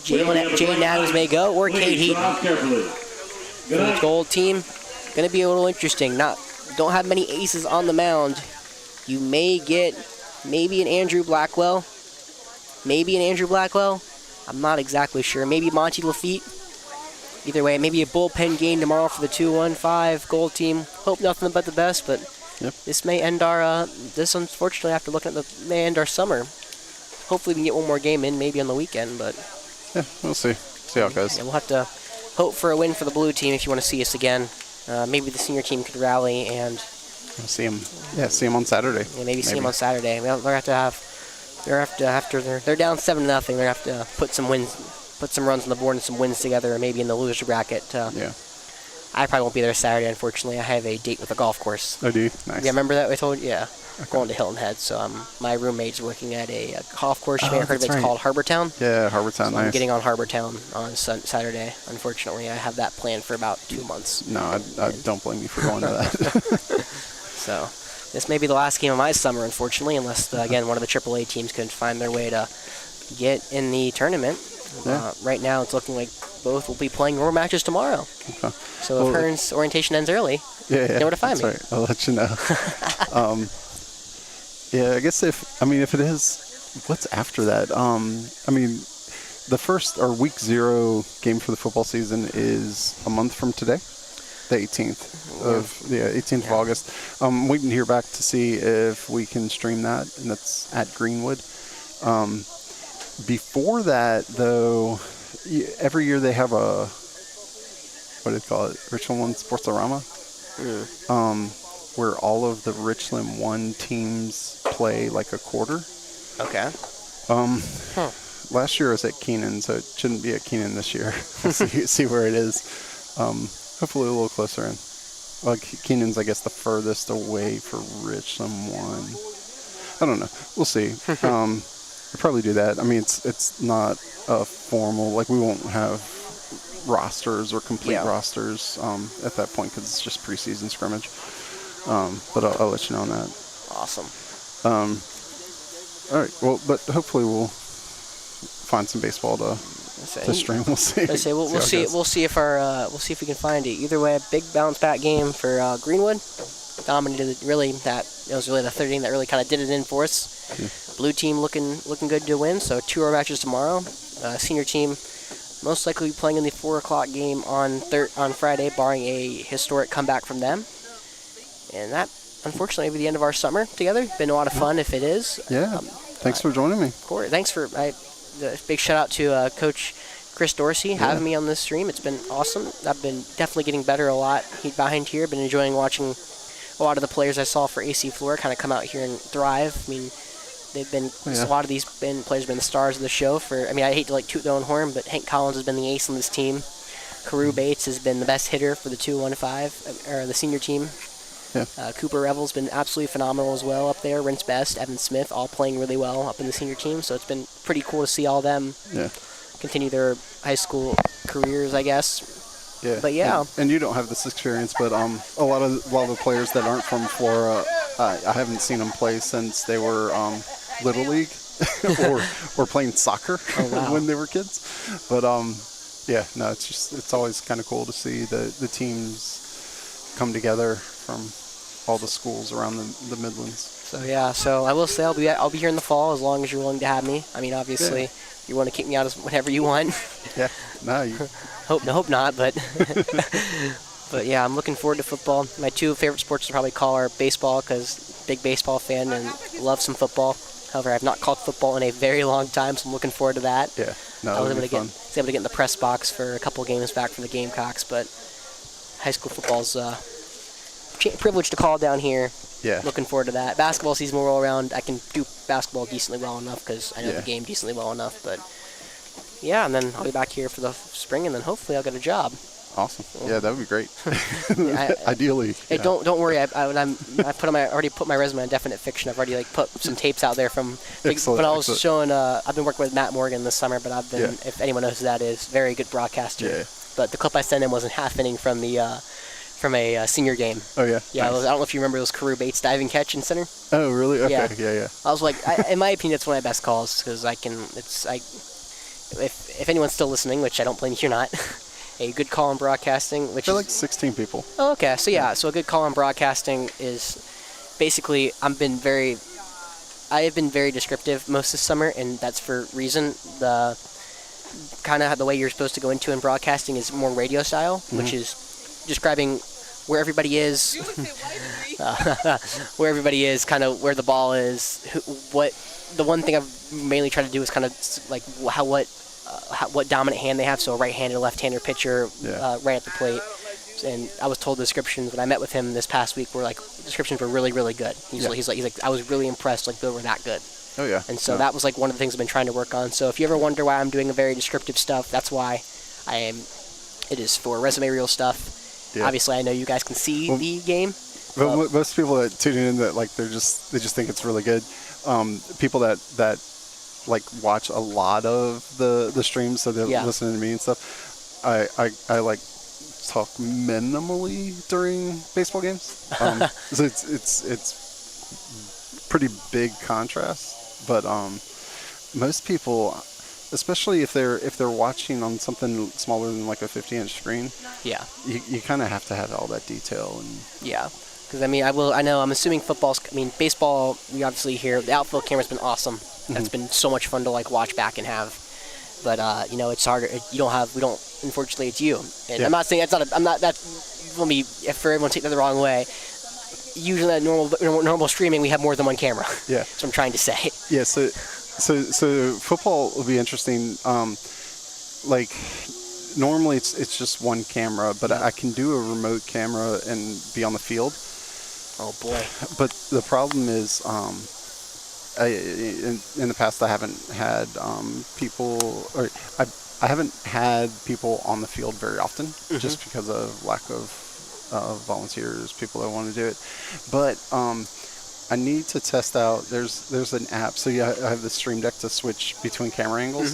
Jaden Adams may go, or Cade Heaton. The gold team, going to be a little interesting. Don't have many aces on the mound. You may get maybe an Andrew Blackwell. I'm not exactly sure. Maybe Monty Lafitte. Either way, maybe a bullpen game tomorrow for the 2-1-5 gold team. Hope nothing but the best, but this may end our, this unfortunately, after looking at may end our summer. Hopefully we can get one more game in, maybe on the weekend, but... Yeah, we'll see. See how it goes. Yeah, we'll have to hope for a win for the blue team if you want to see us again. Maybe the senior team could rally and... We'll see them. Yeah, see them on Saturday. Yeah, maybe see them on Saturday. They're down 7-0. They're have to put some runs on the board and some wins together, maybe in the loser bracket. Yeah. I probably won't be there Saturday, unfortunately. I have a date with a golf course. Oh, do you? Nice. Yeah, remember that I told you? Yeah. Okay. Going to Hilton Head. So my roommate's working at a golf course. You may have heard of it. Right. It's called Harbortown. Yeah, Harbortown, So nice. I'm getting on Harbortown on Saturday. Unfortunately, I have that planned for about 2 months. No, I don't blame you for going to that. So this may be the last game of my summer, unfortunately, unless, again, one of the AAA teams can find their way to get in the tournament. Yeah. Right now, it's looking like both will be playing more matches tomorrow. Okay. So if Hearn's orientation ends early, you know where to find me. Right. I'll let you know. Yeah, I guess if it is, what's after that? The first, or week 0 game for the football season is a month from today, the 18th of August. I'm waiting to hear back to see if we can stream that, and that's at Greenwood. Before that, though, every year they have a, what do they call it, Richland 1 Sportsorama, where all of the Richland 1 teams play like a quarter. Okay. Last year I was at Keenan, so it shouldn't be at Keenan this year. We'll see where it is. Hopefully a little closer in. Well, Keenan's, I guess, the furthest away for Richland 1. I don't know. We'll see. We'll probably do that. I mean, it's not a formal, like we won't have rosters or complete rosters at that point because it's just preseason scrimmage. But I'll let you know on that. Awesome. All right. Well, but hopefully we'll find some baseball to stream. We'll see. We'll see. We'll see if we can find it. Either way, a big bounce back game for Greenwood. Dominated it was really the third game that really kind of did it in for us. Yeah. Blue team looking good to win. So 2 more matches tomorrow. Senior team most likely be playing in the 4 o'clock game on Friday, barring a historic comeback from them. And that, unfortunately, will be the end of our summer together. Been a lot of fun if it is. Yeah. Thanks for joining me. Corey, thanks for big shout out to Coach Chris Dorsey having me on this stream. It's been awesome. I've been definitely getting better a lot behind here. Been enjoying watching a lot of the players I saw for AC Flora kind of come out here and thrive. I mean, they've been a lot of these players have been the stars of the show. I hate to toot their own horn, but Hank Collins has been the ace on this team. Carew Bates has been the best hitter for the 2-1-5 or the senior team. Yeah. Cooper Revel's been absolutely phenomenal as well up there. Rince Best, Evan Smith, all playing really well up in the senior team. So it's been pretty cool to see all them continue their high school careers, I guess. Yeah. But yeah. And you don't have this experience, but a lot of the players that aren't from Flora, I haven't seen them play since they were Little League or playing soccer when they were kids. But it's always kind of cool to see the teams come together from all the schools around the Midlands. So I will say I'll be here in the fall as long as you're willing to have me. I mean, obviously, you want to kick me out whenever you want. Yeah, no, you hope not, but but yeah, I'm looking forward to football. My 2 favorite sports to probably call are baseball because big baseball fan and love some football. However, I've not called football in a very long time, so I'm looking forward to that. Yeah, no, I was able to get in the press box for a couple games back for the Gamecocks, but high school football's privilege to call down here. Yeah. Looking forward to that. Basketball season will roll around. I can do basketball decently well enough because I know the game decently well enough. But yeah, and then I'll be back here for the spring, and then hopefully I'll get a job. Awesome. Yeah, that would be great. Ideally. Hey, don't worry. I already put my resume on Definite Fiction. I've already put some tapes out there from. But I was showing. I've been working with Matt Morgan this summer, but I've been. If anyone knows who that is, very good broadcaster. Yeah. But the clip I sent him was a half inning from a senior game. Oh yeah. Yeah, Nice. I don't know if you remember those Carew Bates diving catch in center. Oh really? Okay. Yeah. I was like, in my opinion, it's one of my best calls because if anyone's still listening, which I don't blame you, you're not. A good call on broadcasting, which They're is like 16 people. Oh, okay. So so a good call on broadcasting is basically I have been very descriptive most this summer, and that's for a reason. The kind of the way you're supposed to go into in broadcasting is more radio style, which is describing where everybody is, kind of where the ball is, the one thing I've mainly tried to do is kind of like what dominant hand they have, so a right-handed, left-hander pitcher right at the plate. And I was told the descriptions when I met with him this past week descriptions were really, really good. He's like I was really impressed. They were that good. Oh yeah. And so that was one of the things I've been trying to work on. So if you ever wonder why I'm doing a very descriptive stuff, that's why I am. It is for resume reel stuff. Yeah. Obviously, I know you guys can see the game. But most people that tune in that they just think it's really good. People that watch a lot of the streams, so they're listening to me and stuff. I talk minimally during baseball games. So it's pretty big contrast. But most people, especially if they're watching on something smaller than a 50-inch screen, you kind of have to have all that detail and because I'm assuming baseball, we obviously hear the outfield camera's been awesome. That's been so much fun to watch back and have. But it's harder. We don't. Unfortunately, it's you. And I'm not saying I'm not. Let me. For everyone to take that the wrong way. Usually, at normal streaming, we have more than one camera. Yeah. That's what I'm trying to say. Yeah. So football will be interesting. Normally it's just one camera, but I can do a remote camera and be on the field. Oh boy. But the problem is, in the past I haven't had people, or I haven't had people on the field very often, just because of lack of volunteers, people that want to do it. But I need to test out. There's an app. So yeah, I have the Stream Deck to switch between camera angles.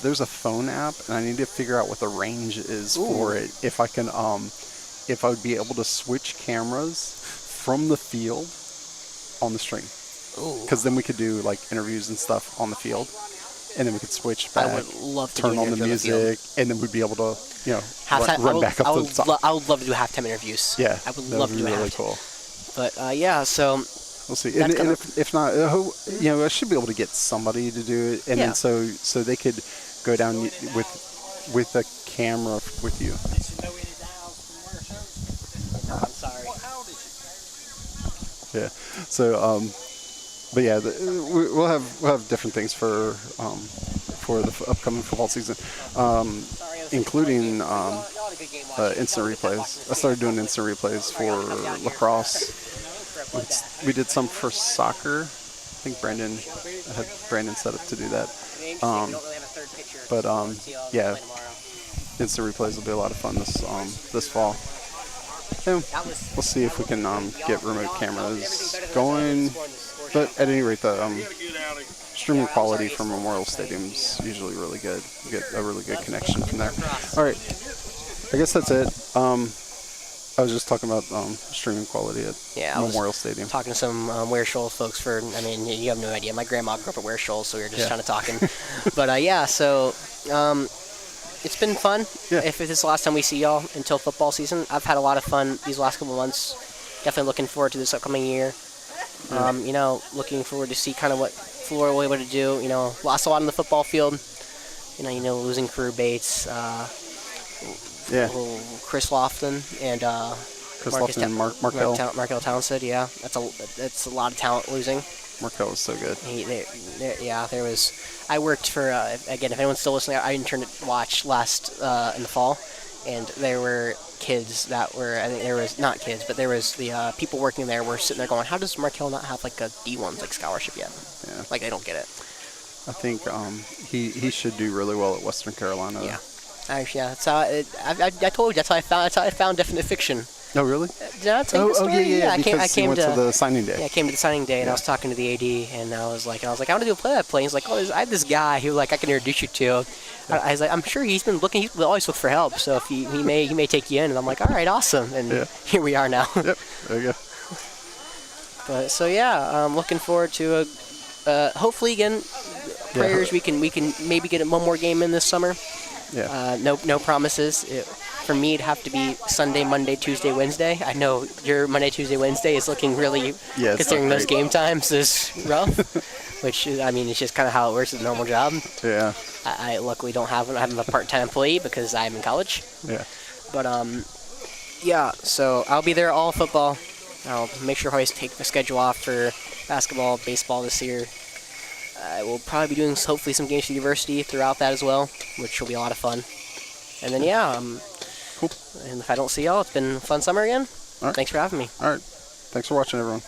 There's a phone app, and I need to figure out what the range is for it. If I can, if I would be able to switch cameras from the field on the stream. Because then we could do like interviews and stuff on the field, and then we could switch back. I would love to turn on the music, and then we'd be able to, run back up to the top. I would love to do halftime interviews. Yeah, I would love to do really cool. But yeah, so we'll see. And if not, I should be able to get somebody to do it, and then so they could go down with a camera with you. No, I'm sorry. Yeah. So, but yeah, we'll have different things for the upcoming football season, including instant replays. I started doing instant replays for lacrosse. We did some for soccer. I think I had Brandon set up to do that. But yeah, instant replays will be a lot of fun this fall. And we'll see if we can get remote cameras going. But at any rate, the streaming quality from Memorial Stadium's usually really good. You get a really good connection from there. All right, I guess that's it. I was just talking about streaming quality at Memorial Stadium. Talking to some Ware Shoals folks you have no idea. My grandma grew up at Ware Shoals, so we were just kind of talking. But so it's been fun. Yeah. If this is the last time we see y'all until football season, I've had a lot of fun these last couple months. Definitely looking forward to this upcoming year. Looking forward to see kind of what Flora will be able to do. Lost a lot on the football field. Losing career Bates. Chris Lofton and Markel Townsend. Yeah, that's a lot of talent losing. Markel was so good. There was. I worked for again. If anyone's still listening, I interned at Watch last in the fall, and there were kids that were. I think there was not kids, but there was the people working there were sitting there going, "How does Markel not have like a D1 scholarship yet? Yeah, like they don't get it." I think he should do really well at Western Carolina. Yeah. Actually, that's how I told you. That's how I found Definite Fiction. Oh, really? Did I tell you the story? Yeah. I came to the signing day. Yeah, I came to the signing day, and I was talking to the AD, and I was like, I want to do a play-by-play. He's like, I have this guy who I can introduce you to. I was like, I'm sure he's been looking. He always look for help, so if he may take you in. And I'm like, all right, awesome. And here we are now. Yep. There you go. But I'm looking forward to hopefully again. Prayers we can maybe get one more game in this summer. Yeah. No promises. For me, it'd have to be Sunday, Monday, Tuesday, Wednesday. I know your Monday, Tuesday, Wednesday is looking really, considering those game times, is rough. Which it's just kind of how it works at a normal job. Yeah. I luckily don't have one. I'm a part-time employee because I'm in college. Yeah. But so I'll be there all football. I'll make sure I always take the schedule off for basketball, baseball this year. I will probably be doing hopefully some games for the university throughout that as well, which will be a lot of fun. And then cool. And if I don't see y'all, it's been a fun summer again. All right. Thanks for having me. All right. Thanks for watching, everyone.